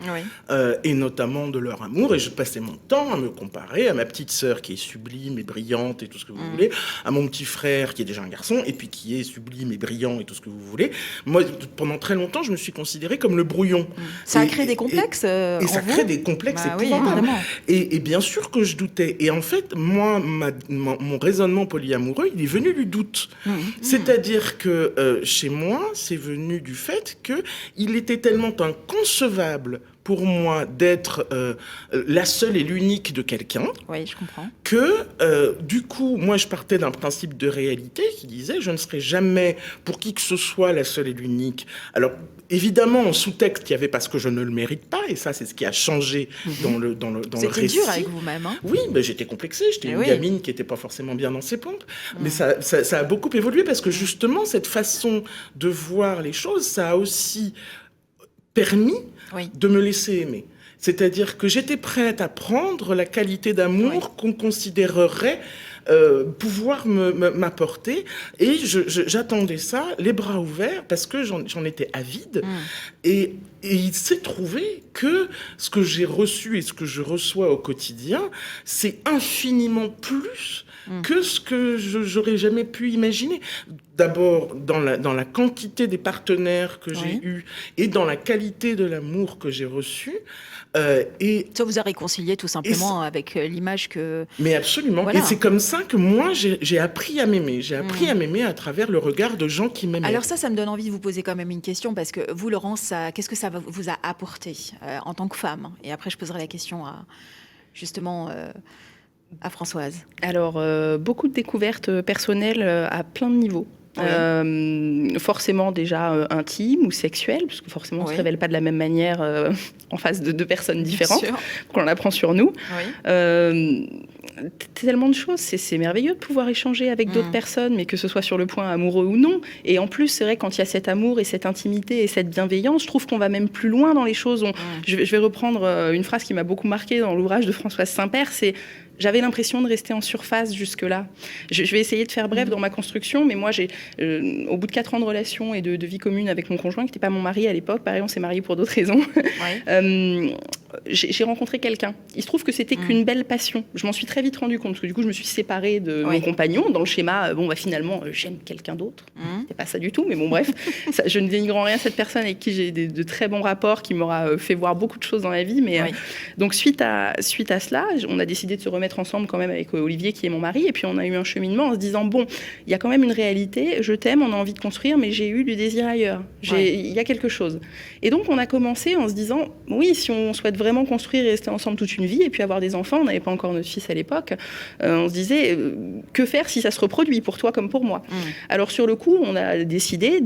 et notamment de leur amour, et je passais mon temps à me comparer à ma petite sœur qui est sublime et brillante et tout ce que vous voulez, à mon petit frère qui est déjà un garçon et puis qui est sublime et brillant et tout ce que vous voulez. Moi, pendant très longtemps, je me suis considérée comme le brouillon. Ça a créé des complexes. Et ça crée des complexes épouvantables. Et bien sûr que je doutais. Et en fait, moi, mon raisonnement polyamoureux, il est venu du doute. C'est-à-dire que chez moi, c'est venu du fait qu'il était tellement inconcevable pour moi d'être la seule et l'unique de quelqu'un. Oui, je comprends. Que, du coup, moi, je partais d'un principe de réalité qui disait je ne serai jamais, pour qui que ce soit, la seule et l'unique. Alors, évidemment, en sous-texte, il y avait parce que je ne le mérite pas, et ça, c'est ce qui a changé dans le récit. C'était dur avec vous-même, hein ? Oui, j'étais complexée. J'étais une gamine qui n'était pas forcément bien dans ses pompes. Mais ça a beaucoup évolué parce que, justement, cette façon de voir les choses, ça a aussi permis de me laisser aimer. C'est-à-dire que j'étais prête à prendre la qualité d'amour qu'on considérerait pouvoir m'apporter, et j'attendais ça, les bras ouverts, parce que j'en étais avide. Et il s'est trouvé que ce que j'ai reçu et ce que je reçois au quotidien, c'est infiniment plus que ce que j'aurais jamais pu imaginer. D'abord, dans la quantité des partenaires que j'ai eus et dans la qualité de l'amour que j'ai reçu. Et ça vous a réconcilié tout simplement avec l'image que... Mais absolument. Voilà. Et c'est comme ça que moi, j'ai appris à m'aimer. J'ai appris à m'aimer à travers le regard de gens qui m'aimaient. Alors ça me donne envie de vous poser quand même une question, parce que vous, Laurence, qu'est-ce que ça vous a apporté en tant que femme ? Et après, je poserai la question à Françoise. Alors, beaucoup de découvertes personnelles à plein de niveaux. Forcément déjà intime ou sexuelle, parce que forcément on ne se révèle pas de la même manière en face de deux personnes différentes, qu'on apprend sur nous. Tellement de choses, c'est merveilleux de pouvoir échanger avec d'autres personnes, mais que ce soit sur le point amoureux ou non. Et en plus, c'est vrai, quand il y a cet amour et cette intimité et cette bienveillance, je trouve qu'on va même plus loin dans les choses. Je vais reprendre une phrase qui m'a beaucoup marquée dans l'ouvrage de Françoise Saint-Père, c'est « J'avais l'impression de rester en surface jusque-là ». Je vais essayer de faire bref dans ma construction, mais moi, au bout de 4 ans de relation et de vie commune avec mon conjoint, qui n'était pas mon mari à l'époque, pareil, on s'est mariés pour d'autres raisons, j'ai rencontré quelqu'un. Il se trouve que c'était qu'une belle passion. Je m'en suis très vite rendu compte, parce que du coup, je me suis séparée de mon compagnon, dans le schéma, finalement, j'aime quelqu'un d'autre. C'est pas ça du tout, mais bon, bref. Je ne dénigre en rien cette personne avec qui j'ai de très bons rapports, qui m'aura fait voir beaucoup de choses dans la vie. Mais, donc, suite à cela, on a décidé de se remettre ensemble quand même avec Olivier, qui est mon mari, et puis on a eu un cheminement en se disant, bon, il y a quand même une réalité, je t'aime, on a envie de construire, mais j'ai eu du désir ailleurs. Il y a quelque chose. Et donc, on a commencé en se disant, oui, si on souhaite vraiment construire et rester ensemble toute une vie, et puis avoir des enfants, on n'avait pas encore notre fils à l'époque, on se disait, que faire si ça se reproduit, pour toi comme pour moi ? Alors, sur le coup, on a décidé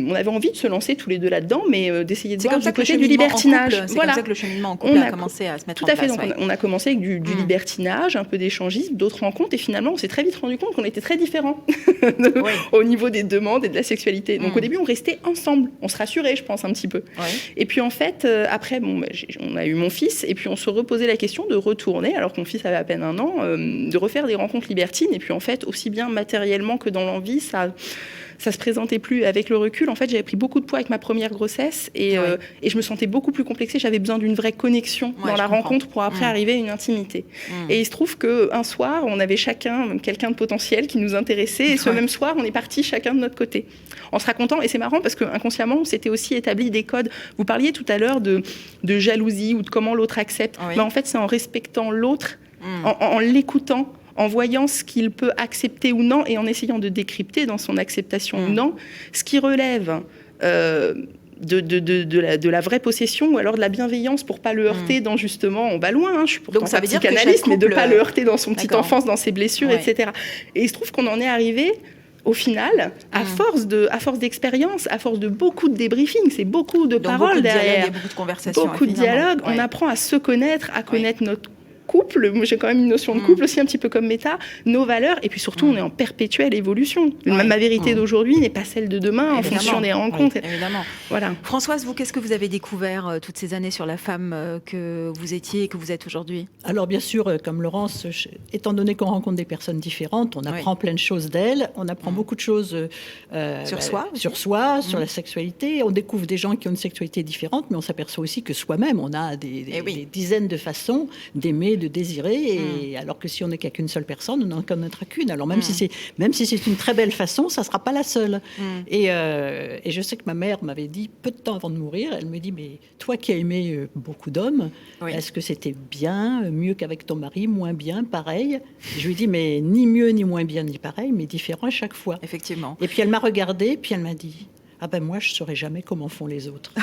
on avait envie de se lancer tous les deux là-dedans, mais d'essayer de voir du côté du libertinage. C'est comme ça que le cheminement en couple a commencé à se mettre en place. Tout à fait. Donc on a commencé avec du libertinage, un peu d'échangisme, d'autres rencontres, et finalement on s'est très vite rendu compte qu'on était très différents au niveau des demandes et de la sexualité. Donc au début on restait ensemble, on se rassurait, je pense, un petit peu. Et puis en fait, après, on a eu mon fils, et puis on se reposait la question de retourner, alors que mon fils avait à peine 1 an, de refaire des rencontres libertines. Et puis en fait, aussi bien matériellement que dans l'envie, ça se présentait plus. Avec le recul, en fait, j'avais pris beaucoup de poids avec ma première grossesse, et je me sentais beaucoup plus complexée. J'avais besoin d'une vraie connexion dans la rencontre pour après arriver à une intimité. Et il se trouve qu'un soir, on avait chacun quelqu'un de potentiel qui nous intéressait, et ce même soir, on est partis chacun de notre côté, en se racontant. Et c'est marrant parce qu'inconsciemment, on s'était aussi établi des codes. Vous parliez tout à l'heure de jalousie ou de comment l'autre accepte. Mais en fait, c'est en respectant l'autre, en l'écoutant, en voyant ce qu'il peut accepter ou non, et en essayant de décrypter dans son acceptation ou non ce qui relève de la vraie possession, ou alors de la bienveillance, pour pas le heurter dans, justement, on va loin, je suis pourtant pas psychanalyste, mais de pas le heurter dans son petite enfance, dans ses blessures, etc. Et il se trouve qu'on en est arrivé au final, à force d'expérience, à force de beaucoup de débriefing, c'est beaucoup de paroles derrière, beaucoup de conversations, beaucoup de dialogues, on apprend à se connaître, à connaître notre couple. Moi, j'ai quand même une notion de couple aussi, un petit peu comme méta, nos valeurs, et puis surtout, on est en perpétuelle évolution. Ma vérité d'aujourd'hui n'est pas celle de demain, en fonction des rencontres. Évidemment. Voilà. Françoise, vous, qu'est-ce que vous avez découvert toutes ces années sur la femme que vous étiez et que vous êtes aujourd'hui ? Alors, bien sûr, comme Laurence, étant donné qu'on rencontre des personnes différentes, on apprend plein de choses d'elles, on apprend beaucoup de choses sur soi, sur la sexualité. On découvre des gens qui ont une sexualité différente, mais on s'aperçoit aussi que soi-même, on a des dizaines de façons d'aimer, de désirer, et alors que si on n'est qu'une seule personne, on n'en connaîtra qu'une. Alors même si c'est une très belle façon, ça sera pas la seule. Et je sais que ma mère m'avait dit peu de temps avant de mourir, elle me dit, mais toi qui as aimé beaucoup d'hommes, est-ce que c'était bien, mieux qu'avec ton mari, moins bien, pareil? Je lui ai dit, mais ni mieux ni moins bien ni pareil, mais différent à chaque fois. Effectivement. Et puis elle m'a regardée, puis elle m'a dit, ah ben moi je saurais jamais comment font les autres.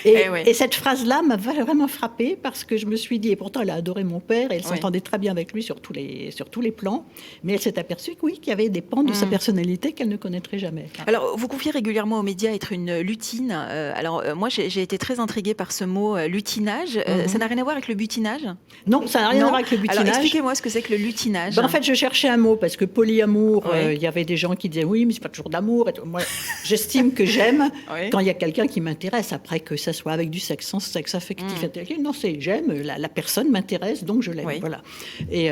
Et cette phrase-là m'a vraiment frappée, parce que je me suis dit, et pourtant elle a adoré mon père, et elle s'entendait très bien avec lui sur tous les plans, mais elle s'est aperçue qu'il y avait des pans de sa personnalité qu'elle ne connaîtrait jamais. Alors, vous confiez régulièrement aux médias être une lutine. Moi, j'ai été très intriguée par ce mot lutinage. Ça n'a rien à voir avec le butinage ? Non, ça n'a rien à voir avec le butinage. Alors, expliquez-moi ce que c'est que le lutinage. En fait, je cherchais un mot, parce que polyamour, il y avait des gens qui disaient, oui, mais c'est pas toujours d'amour. Moi, j'estime que j'aime quand il y a quelqu'un qui m'intéresse, après que ça soit avec du sexe, sans sexe affectif. Non, j'aime, la personne m'intéresse, donc je l'aime. Voilà. Et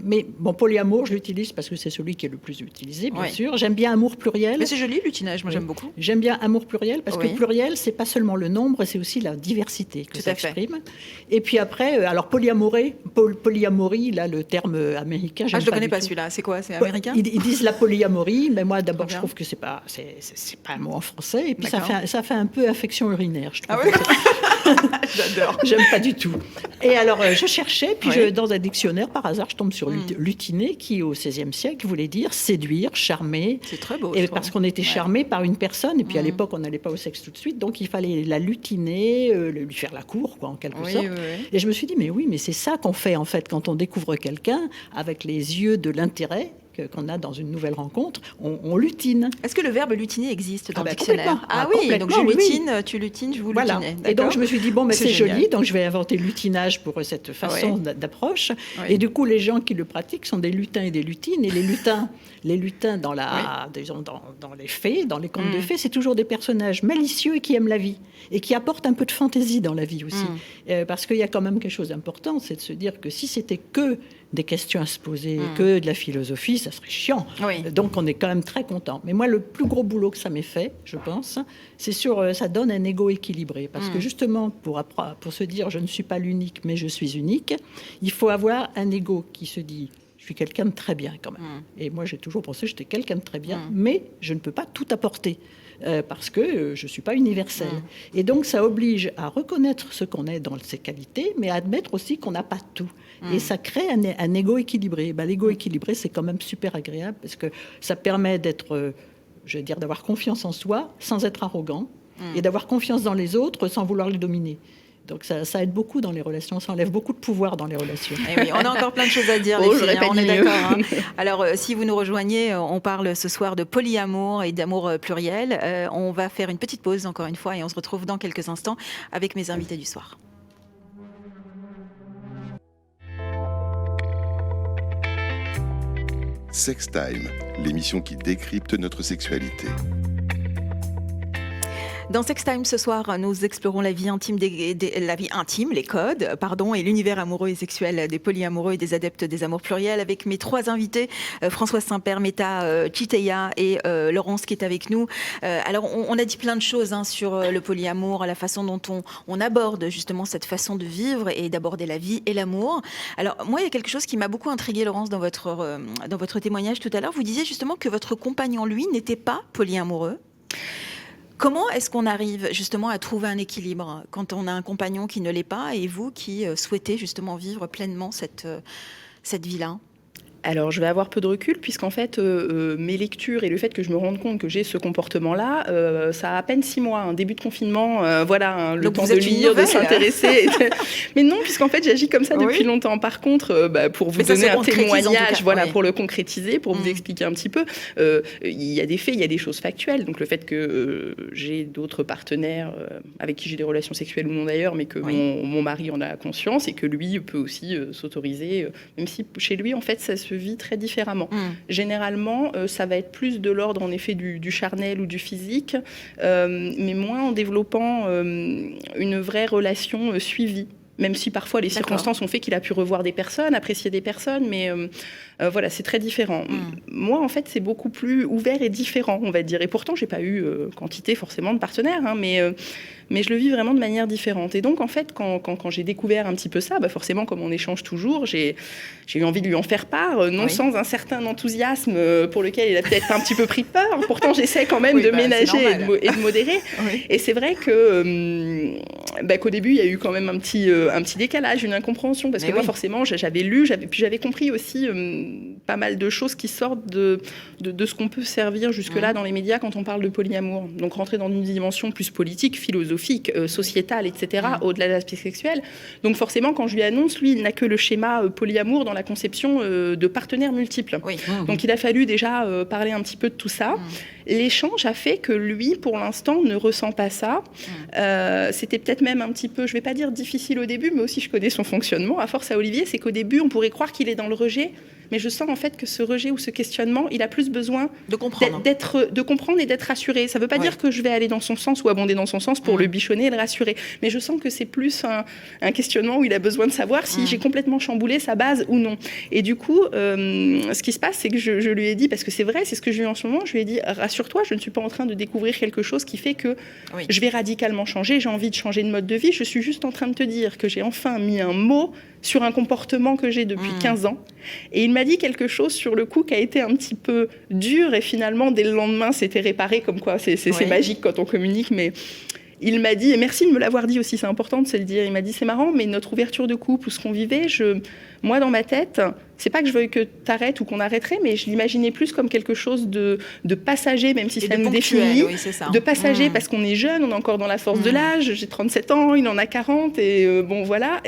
mais bon, polyamour, je l'utilise parce que c'est celui qui est le plus utilisé, bien sûr. J'aime bien amour pluriel. Mais c'est joli, lutinage, moi j'aime beaucoup. J'aime bien amour pluriel, parce que pluriel, c'est pas seulement le nombre, c'est aussi la diversité que ça exprime. Et puis après, alors polyamorie, là, le terme américain, je ne le connais pas celui-là. C'est quoi? C'est américain? Ils disent la polyamorie, mais moi d'abord je trouve que c'est pas un mot en français, et puis ça fait un peu affection urinaire, je trouve. J'adore. J'aime pas du tout. Et alors je cherchais, puis dans un dictionnaire par hasard je tombe sur lutiner, qui au XVIe siècle voulait dire séduire, charmer. C'est très beau. Et parce qu'on était charmé par une personne, et puis à l'époque on n'allait pas au sexe tout de suite, donc il fallait la lutiner, lui faire la cour, quoi, en quelque sorte. Et je me suis dit mais c'est ça qu'on fait en fait quand on découvre quelqu'un avec les yeux de l'intérêt qu'on a dans une nouvelle rencontre, on lutine. Est-ce que le verbe lutiner existe dans le dictionnaire? Ah oui, donc je lutine, tu lutines, je vous lutine. Et donc je me suis dit, c'est joli, donc je vais inventer lutinage pour cette façon d'approche. Et du coup, les gens qui le pratiquent sont des lutins et des lutines. Et les lutins dans les fées, dans les contes de fées, c'est toujours des personnages malicieux et qui aiment la vie. Et qui apportent un peu de fantaisie dans la vie aussi. Parce qu'il y a quand même quelque chose d'important, c'est de se dire que si c'était que des questions à se poser, que de la philosophie, ça serait chiant. Donc on est quand même très content. Mais moi, le plus gros boulot que ça m'ait fait, je pense, c'est ça donne un ego équilibré. Parce que justement, pour se dire je ne suis pas l'unique, mais je suis unique, il faut avoir un ego qui se dit je suis quelqu'un de très bien quand même. Et moi, j'ai toujours pensé que j'étais quelqu'un de très bien, mais je ne peux pas tout apporter. Parce que je ne suis pas universelle. Et donc, ça oblige à reconnaître ce qu'on est dans ses qualités, mais à admettre aussi qu'on n'a pas tout. Et ça crée un ego équilibré. L'ego équilibré, c'est quand même super agréable, parce que ça permet d'avoir confiance en soi sans être arrogant, et d'avoir confiance dans les autres sans vouloir les dominer. Donc ça aide beaucoup dans les relations, ça enlève beaucoup de pouvoir dans les relations. Et oui, on a encore plein de choses à dire, les filles, on est d'accord. Hein. Alors, si vous nous rejoignez, on parle ce soir de polyamour et d'amour pluriel. On va faire une petite pause, encore une fois, et on se retrouve dans quelques instants avec mes invités du soir. Sex Time, l'émission qui décrypte notre sexualité. Dans Sex Time ce soir, nous explorons la vie intime, les codes, et l'univers amoureux et sexuel des polyamoureux et des adeptes des amours pluriels avec mes 3 invités, Françoise Saint-Père, Meta Chiteya et Laurence qui est avec nous. Alors, on a dit plein de choses sur le polyamour, la façon dont on aborde justement cette façon de vivre et d'aborder la vie et l'amour. Alors, moi, il y a quelque chose qui m'a beaucoup intriguée, Laurence, dans votre témoignage tout à l'heure. Vous disiez justement que votre compagnon, lui, n'était pas polyamoureux. Comment est-ce qu'on arrive justement à trouver un équilibre quand on a un compagnon qui ne l'est pas et vous qui souhaitez justement vivre pleinement cette vie-là ? Alors, je vais avoir peu de recul, puisqu'en fait, mes lectures et le fait que je me rende compte que j'ai ce comportement-là, ça a à peine 6 mois, un début de confinement, le donc temps de lire, de s'intéresser. Mais non, puisqu'en fait, j'agis comme ça depuis longtemps. Par contre, pour vous donner un témoignage, pour le concrétiser, pour vous expliquer un petit peu, il y a des faits, il y a des choses factuelles. Donc, le fait que j'ai d'autres partenaires avec qui j'ai des relations sexuelles ou non d'ailleurs, mais que mon mari en a conscience et que lui peut aussi s'autoriser, même si chez lui, en fait, ça se vit très différemment. Généralement, ça va être plus de l'ordre en effet du charnel ou du physique, mais moins en développant une vraie relation suivie. Même si parfois les circonstances ont fait qu'il a pu revoir des personnes, apprécier des personnes, mais voilà, c'est très différent. Moi, en fait, c'est beaucoup plus ouvert et différent, on va dire. Et pourtant, j'ai pas eu quantité forcément de partenaires, mais je le vis vraiment de manière différente. Et donc, en fait, quand j'ai découvert un petit peu ça, forcément, comme on échange toujours, j'ai eu envie de lui en faire part, non sans un certain enthousiasme pour lequel il a peut-être un petit peu pris peur. Pourtant, j'essaie quand même de ménager et de modérer. Et c'est vrai que qu'au début, il y a eu quand même un petit décalage, une incompréhension, parce que moi, forcément, j'avais lu, puis j'avais compris aussi pas mal de choses qui sortent de ce qu'on peut servir jusque-là dans les médias quand on parle de polyamour. Donc, rentrer dans une dimension plus politique, philosophique, sociétale, etc., au-delà de l'aspect sexuel. Donc, forcément, quand je lui annonce, lui, il n'a que le schéma polyamour dans la conception de partenaires multiples. Donc, il a fallu déjà parler un petit peu de tout ça. L'échange a fait que lui, pour l'instant, ne ressent pas ça. C'était peut-être même un petit peu, je ne vais pas dire difficile au début, mais aussi je connais son fonctionnement. À force à Olivier, c'est qu'au début, on pourrait croire qu'il est dans le rejet, mais je sens en fait que ce rejet ou ce questionnement, il a plus besoin de comprendre, de comprendre et d'être rassuré. Ça ne veut pas dire que je vais aller dans son sens ou abonder dans son sens pour le bichonner et le rassurer, mais je sens que c'est plus un questionnement où il a besoin de savoir si j'ai complètement chamboulé sa base ou non. Et du coup, ce qui se passe, c'est que je lui ai dit, parce que c'est vrai, c'est ce que je vis en ce moment, je lui ai dit, rassure-toi, je ne suis pas en train de découvrir quelque chose qui fait que je vais radicalement changer, j'ai envie de changer de mode de vie, je suis juste en train de te dire que j'ai enfin mis un mot sur un comportement que j'ai depuis 15 ans. Et il m'a dit quelque chose sur le coup qui a été un petit peu dur, et finalement, dès le lendemain, c'était réparé, comme quoi c'est magique quand on communique, mais il m'a dit, et merci de me l'avoir dit aussi, c'est important de se le dire, il m'a dit, c'est marrant, mais notre ouverture de couple ou ce qu'on vivait, moi, dans ma tête, c'est pas que je veuille que t'arrêtes ou qu'on arrêterait, mais je l'imaginais plus comme quelque chose de passager, même si ça nous définit. De passager, parce qu'on est jeune, on est encore dans la force de l'âge, j'ai 37 ans, il en a 40, et voilà.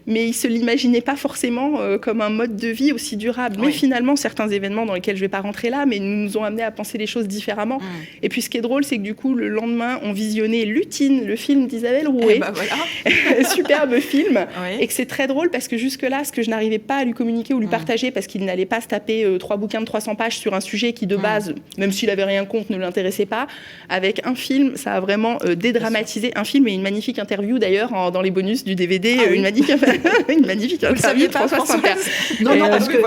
Mais il se l'imaginait pas forcément comme un mode de vie aussi durable. Mais finalement, certains événements dans lesquels je vais pas rentrer là, mais nous ont amené à penser les choses différemment. Et puis, ce qui est drôle, c'est que du coup, le lendemain, on visionnait Lutine, le film d'Isabelle Rouet. Superbe film. Et que c'est très drôle parce que jusque-là, ce que je n'arrivais pas à lui communiquer ou lui partager, parce qu'il n'allait pas se taper 3 bouquins de 300 pages sur un sujet qui, de base, même s'il avait rien contre, ne l'intéressait pas. Avec un film, ça a vraiment dédramatisé. Un film et une magnifique interview, d'ailleurs, dans les bonus du DVD, une magnifique interview de Françoise Saint-Père. Non, parce que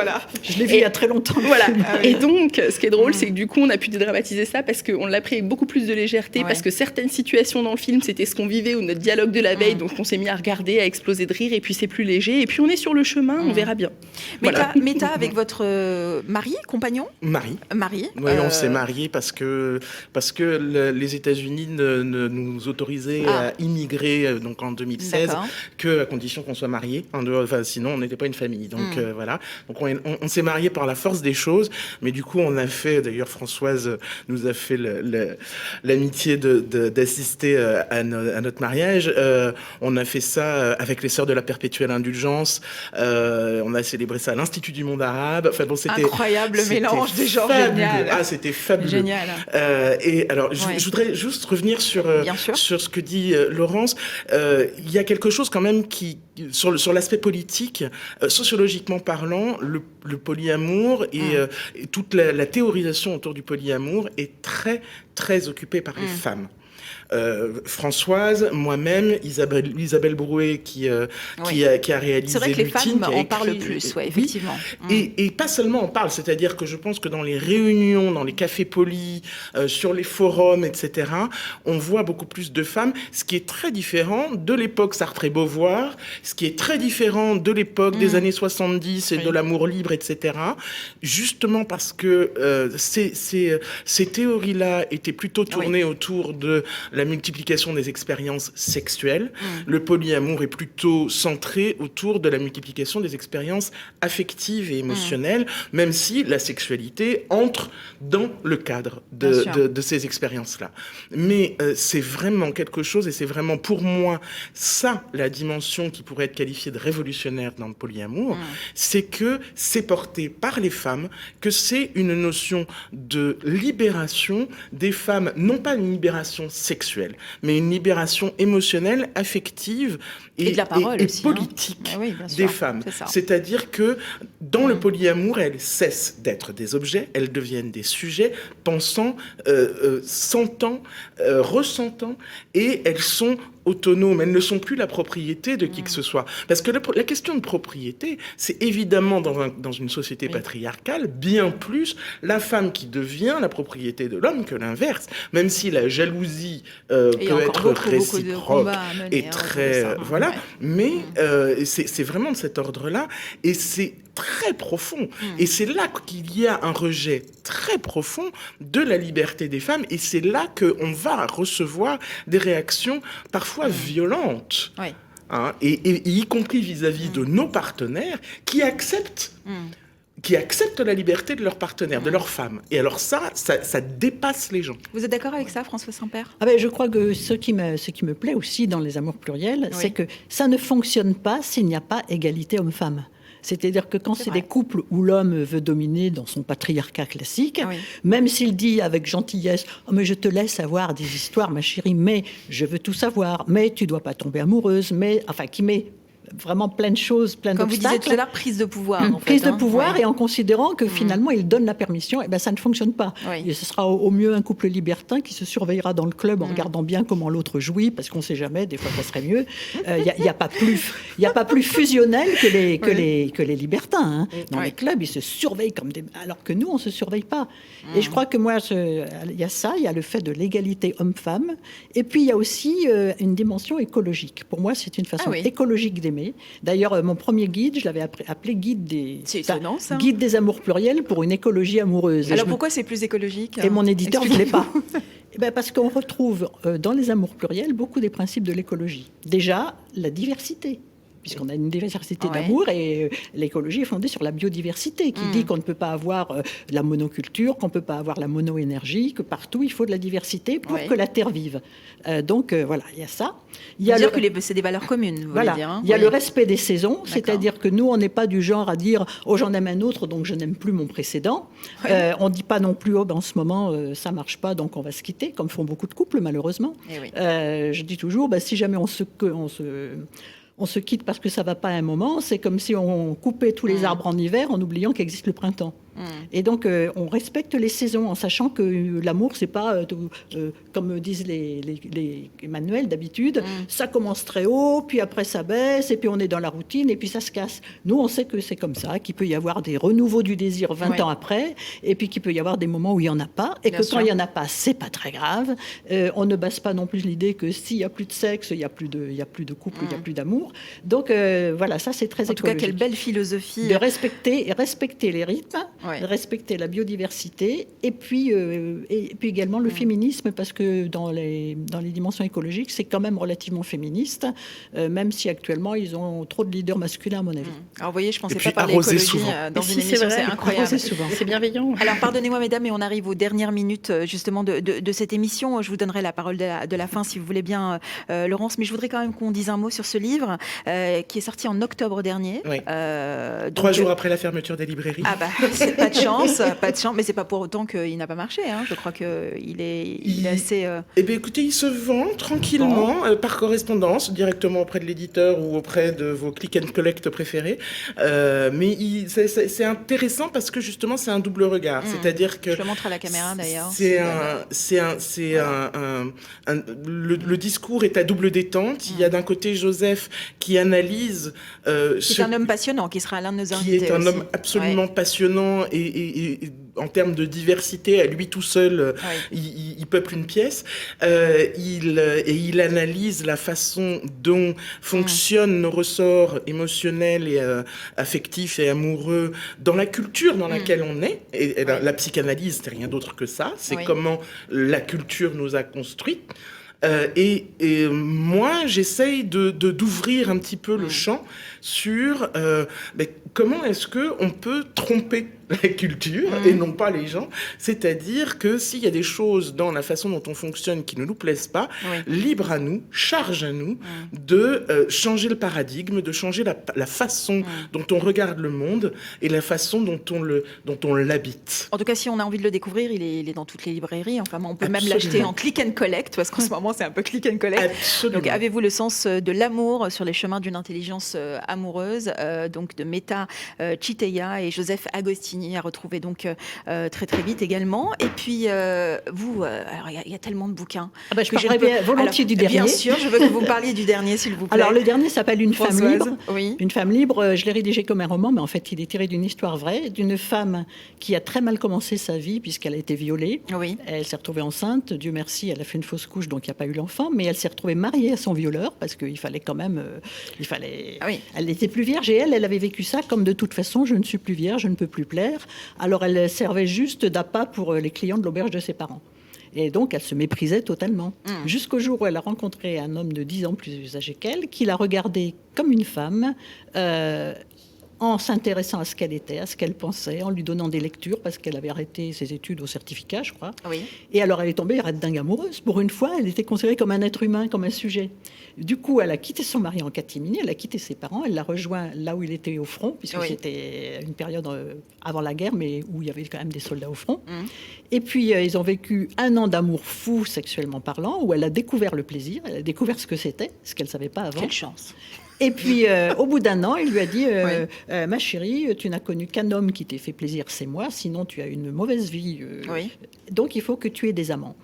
je l'ai vu il y a très longtemps. Voilà. Et donc, ce qui est drôle, c'est que du coup, on a pu dédramatiser ça parce qu'on l'a pris avec beaucoup plus de légèreté, parce que certaines situations dans le film, c'était ce qu'on vivait ou notre dialogue de la veille, donc on s'est mis à regarder, à exploser de rire, et puis c'est plus léger. Et puis on est sur le chemin, on verra bien. Mais Meta, avec votre mari, compagnon ? Marié. Oui, on s'est mariés parce que les États-Unis ne nous autorisaient à immigrer donc en 2016 qu'à condition qu'on soit mariés. Sinon, on n'était pas une famille. Donc voilà. Donc on s'est mariés par la force des choses. Mais du coup, on a fait, d'ailleurs, Françoise nous a fait l'amitié d'assister à notre mariage. On a fait ça avec les Sœurs de la Perpétuelle Indulgence. On a célébré ça à l'Institut du monde arabe. Enfin, bon, c'était incroyable mélange des genres, génial. Ah, c'était fabuleux. Génial. Et alors, je voudrais juste revenir sur ce que dit Laurence. Il y a quelque chose quand même sur l'aspect politique, sociologiquement parlant, le polyamour et toute la théorisation autour du polyamour est très, très occupée par les femmes. Françoise, moi-même, Isabelle Brouet qui a réalisé. C'est vrai que les Lutine, femmes en parlent plus, effectivement. Et pas seulement en parlent, c'est-à-dire que je pense que dans les réunions, dans les cafés polis, sur les forums, etc., on voit beaucoup plus de femmes, ce qui est très différent de l'époque Sartre-Beauvoir, ce qui est très différent de l'époque des années 70 et de l'amour libre, etc., justement parce que ces théories-là étaient plutôt tournées autour de la multiplication des expériences sexuelles. Le polyamour est plutôt centré autour de la multiplication des expériences affectives et émotionnelles, même si la sexualité entre dans le cadre de ces expériences-là. Mais c'est vraiment quelque chose, et c'est vraiment pour moi ça, la dimension qui pourrait être qualifiée de révolutionnaire dans le polyamour, c'est que c'est porté par les femmes, que c'est une notion de libération des femmes, non pas une libération sexuelle, mais une libération émotionnelle, affective et de la parole et aussi, politique des femmes. C'est-à-dire que dans le polyamour, elles cessent d'être des objets, elles deviennent des sujets pensant, sentant, ressentant, et elles sont autonomes, elles ne sont plus la propriété de qui que ce soit. Parce que la question de propriété, c'est évidemment dans une société patriarcale, bien plus la femme qui devient la propriété de l'homme que l'inverse, même si la jalousie peut être réciproque et très... voilà, mais c'est vraiment de cet ordre-là, et c'est très profond. Et c'est là qu'il y a un rejet très profond de la liberté des femmes, et c'est là qu'on va recevoir des réactions parfois violentes, et y compris vis-à-vis de nos partenaires qui acceptent la liberté de leurs partenaires, de leurs femmes. Et alors ça dépasse les gens. Vous êtes d'accord avec ça, François Sampère ? Je crois que ce qui me plaît aussi dans les amours pluriels, c'est que ça ne fonctionne pas s'il n'y a pas égalité homme-femme. C'est-à-dire que quand c'est des couples où l'homme veut dominer dans son patriarcat classique, même s'il dit avec gentillesse « Oh, mais je te laisse avoir des histoires, ma chérie, mais je veux tout savoir, mais tu dois pas tomber amoureuse, mais... » Enfin, qui met vraiment plein de choses, plein d'obstacles. Comme vous disiez tout à l'heure, prise de pouvoir. Prise de pouvoir, et en considérant que finalement, il donne la permission, et ça ne fonctionne pas. Et ce sera au mieux un couple libertin qui se surveillera dans le club en regardant bien comment l'autre jouit, parce qu'on ne sait jamais, des fois ça serait mieux. Il n'y a pas plus fusionnel que les libertins. Dans les clubs, ils se surveillent comme des... Alors que nous, on ne se surveille pas. Et je crois que moi, il y a ça, il y a le fait de l'égalité homme-femme, et puis il y a aussi une dimension écologique. Pour moi, c'est une façon écologique d'aimer. D'ailleurs, mon premier guide, je l'avais appelé guide des amours pluriels pour une écologie amoureuse. Alors pourquoi c'est plus écologique ? Et mon éditeur ne voulait pas. Parce qu'on retrouve dans les amours pluriels beaucoup des principes de l'écologie. Déjà, la diversité. Puisqu'on a une diversité d'amour, et l'écologie est fondée sur la biodiversité, qui dit qu'on ne peut pas avoir la monoculture, qu'on ne peut pas avoir la mono-énergie, que partout il faut de la diversité pour que la Terre vive. Donc voilà, il y a ça. Il y a que c'est des valeurs communes, vous voulez dire, il y a le respect des saisons, c'est-à-dire que nous, on n'est pas du genre à dire « Oh, j'en aime un autre, donc je n'aime plus mon précédent ». On ne dit pas non plus « Oh, en ce moment, ça ne marche pas, donc on va se quitter », comme font beaucoup de couples, malheureusement. Je dis toujours, si jamais on se quitte parce que ça ne va pas à un moment, c'est comme si on coupait tous les arbres en hiver en oubliant qu'existe le printemps. Et donc, on respecte les saisons en sachant que l'amour, c'est pas, comme disent les manuels d'habitude, ça commence très haut, puis après ça baisse, et puis on est dans la routine, et puis ça se casse. Nous, on sait que c'est comme ça, qu'il peut y avoir des renouveaux du désir 20 ans après, et puis qu'il peut y avoir des moments où il n'y en a pas, et quand il n'y en a pas, c'est pas très grave. On ne base pas non plus l'idée que s'il n'y a plus de sexe, il n'y a plus de couple, il n'y a plus d'amour. Donc, voilà, ça, c'est très écologique. En tout cas, quelle belle philosophie. De respecter les rythmes, de respecter la biodiversité, et puis également le féminisme, parce que dans les dimensions écologiques, c'est quand même relativement féministe, même si actuellement, ils ont trop de leaders masculins, à mon avis. Alors, vous voyez, je ne pensais pas parler écologie dans une émission, c'est incroyable. C'est bienveillant. Alors, pardonnez-moi, mesdames, mais on arrive aux dernières minutes, justement, de cette émission. Je vous donnerai la parole de la fin, si vous voulez bien, Laurence, mais je voudrais quand même qu'on dise un mot sur ce livre, qui est sorti en octobre dernier. Oui. 3 jours après la fermeture des librairies. Ah bah, c'est pas de chance, mais c'est pas pour autant qu'il n'a pas marché. Je crois qu'il est assez... Eh bien, écoutez, il se vend tranquillement, par correspondance, directement auprès de l'éditeur ou auprès de vos click and collect préférés. Mais c'est intéressant parce que justement, c'est un double regard. C'est-à-dire que... Je le montre à la caméra d'ailleurs. Le discours est à double détente. Il y a d'un côté Joseph qui analyse... qui est un homme passionnant, qui sera l'un de nos invités. Qui est un homme absolument passionnant et en termes de diversité, à lui tout seul, il peuple une pièce. Il analyse la façon dont fonctionnent nos ressorts émotionnels et affectifs et amoureux dans la culture dans laquelle on est. Et la psychanalyse, c'est rien d'autre que ça. C'est comment la culture nous a construits. Et moi, j'essaye d'ouvrir un petit peu le champ sur comment est-ce qu'on peut tromper la culture et non pas les gens. C'est-à-dire que s'il y a des choses dans la façon dont on fonctionne qui ne nous plaisent pas, libre à nous, charge à nous de changer le paradigme, de changer la façon dont on regarde le monde et la façon dont on l'habite. En tout cas, si on a envie de le découvrir, il est dans toutes les librairies. Enfin, on peut même l'acheter en click and collect, parce qu'en ce moment, c'est un peu click and collect. Absolument. Donc, avez-vous le sens de l'amour sur les chemins d'une intelligence amoureuse, donc de Meta Chiteya et Joseph Agostini, à retrouver donc très très vite également. Et puis vous, alors il y a tellement de bouquins. Je parlerai volontiers du dernier. Bien sûr, je veux que vous me parliez du dernier, s'il vous plaît. Alors le dernier s'appelle Une femme libre. Oui. Une femme libre, je l'ai rédigé comme un roman, mais en fait il est tiré d'une histoire vraie, d'une femme qui a très mal commencé sa vie puisqu'elle a été violée. Oui. Elle s'est retrouvée enceinte, Dieu merci, elle a fait une fausse couche, donc il n'y a pas eu l'enfant, mais elle s'est retrouvée mariée à son violeur parce qu'il fallait quand même, elle n'était plus vierge et elle avait vécu ça comme de toute façon, je ne suis plus vierge, je ne peux plus plaire. Alors elle servait juste d'appât pour les clients de l'auberge de ses parents. Et donc, elle se méprisait totalement. Jusqu'au jour où elle a rencontré un homme de 10 ans plus âgé qu'elle, qui l'a regardée comme une femme, en s'intéressant à ce qu'elle était, à ce qu'elle pensait, en lui donnant des lectures, parce qu'elle avait arrêté ses études au certificat, je crois. Oui. Et alors, elle est tombée dingue amoureuse. Pour une fois, elle était considérée comme un être humain, comme un sujet. Du coup, elle a quitté son mari en catimini, elle a quitté ses parents, elle l'a rejoint là où il était au front, puisque c'était une période avant la guerre, mais où il y avait quand même des soldats au front. Et puis, ils ont vécu 1 an d'amour fou, sexuellement parlant, où elle a découvert le plaisir, elle a découvert ce que c'était, ce qu'elle ne savait pas avant. Quelle chance! Et puis, au bout d'1 an, il lui a dit ma chérie, tu n'as connu qu'un homme qui t'ait fait plaisir, c'est moi, sinon tu as une mauvaise vie. Donc, il faut que tu aies des amants.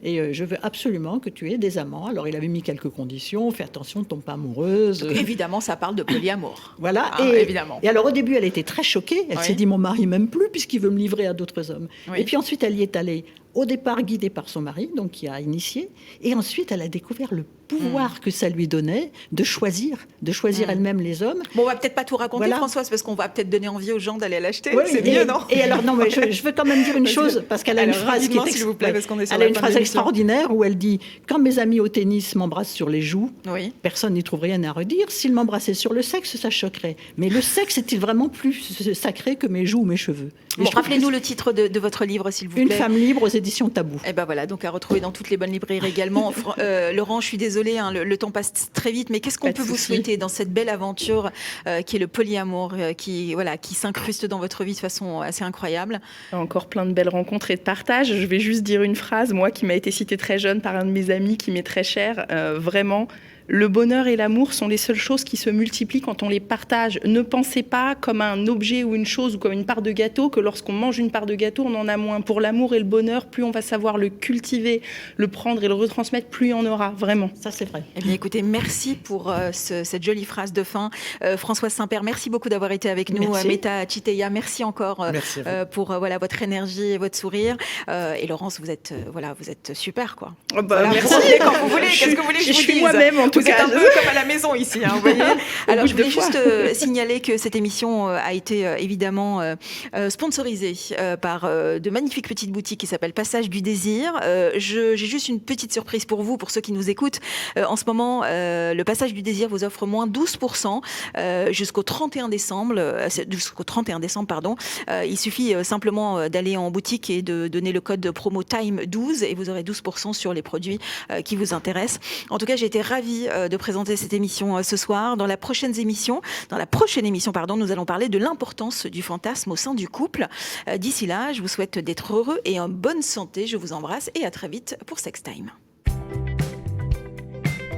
Et je veux absolument que tu aies des amants. Alors, il avait mis quelques conditions. Fais attention, ne tombe pas amoureuse. Donc, évidemment, ça parle de polyamour. Voilà. Évidemment. Et alors, au début, elle était très choquée. Elle s'est dit, mon mari m'aime plus puisqu'il veut me livrer à d'autres hommes. Et puis ensuite, elle y est allée. Au départ, guidée par son mari, donc qui a initié. Et ensuite, elle a découvert le pouvoir que ça lui donnait de choisir elle-même les hommes. Bon, on va peut-être pas tout raconter, Françoise, parce qu'on va peut-être donner envie aux gens d'aller l'acheter. Oui, c'est mieux, non? Et alors, non, mais je veux quand même dire une chose, parce qu'elle a une phrase qui est s'il vous plaît, parce qu'on est sur elle a une phrase extraordinaire où elle dit « Quand mes amis au tennis m'embrassent sur les joues, personne n'y trouve rien à redire. S'ils m'embrassaient sur le sexe, ça choquerait. Mais le sexe est-il vraiment plus sacré que mes joues ou mes cheveux ?» Bon, rappelez-nous le titre de votre livre, s'il vous plaît. Une femme libre aux éditions Tabou. Et ben voilà, donc à retrouver dans toutes les bonnes librairies également. Laurent, je suis désolée, le temps passe très vite, mais qu'est-ce qu'on peut vous souhaiter dans cette belle aventure qui est le polyamour, qui s'incruste dans votre vie de façon assez incroyable? Encore plein de belles rencontres et de partages. Je vais juste dire une phrase, moi, qui m'a été citée très jeune par un de mes amis qui m'est très cher. Vraiment, Le bonheur et l'amour sont les seules choses qui se multiplient quand on les partage. Ne pensez pas comme un objet ou une chose ou comme une part de gâteau que lorsqu'on mange une part de gâteau, on en a moins. Pour l'amour et le bonheur, plus on va savoir le cultiver, le prendre et le retransmettre, plus il y en aura, vraiment. Ça, c'est vrai. Eh bien, écoutez, merci pour cette jolie phrase de fin. Françoise Saint-Père, merci beaucoup d'avoir été avec nous. Meta Chiteya, merci encore pour votre énergie et votre sourire. Et Laurence, vous êtes super, quoi. Merci. Vous revenez quand vous voulez. Qu'est-ce que vous voulez que je vous dise ? Je suis moi-même, en tout cas. Vous êtes un peu comme à la maison ici, vous voyez. Alors, je voulais juste signaler que cette émission a été évidemment sponsorisée par de magnifiques petites boutiques qui s'appellent Passage du Désir. J'ai juste une petite surprise pour vous, pour ceux qui nous écoutent. En ce moment, le Passage du Désir vous offre moins 12% jusqu'au 31 décembre. Il suffit simplement d'aller en boutique et de donner le code promo TIME12 et vous aurez 12% sur les produits qui vous intéressent. En tout cas, j'ai été ravie de présenter cette émission ce soir. Dans la prochaine émission, nous allons parler de l'importance du fantasme au sein du couple. D'ici là, je vous souhaite d'être heureux et en bonne santé. Je vous embrasse et à très vite pour Sextime.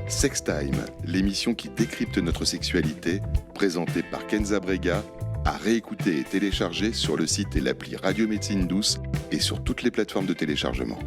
Sextime, l'émission qui décrypte notre sexualité, présentée par Kenza Brega, à réécouter et télécharger sur le site et l'appli Radio Médecine Douce et sur toutes les plateformes de téléchargement.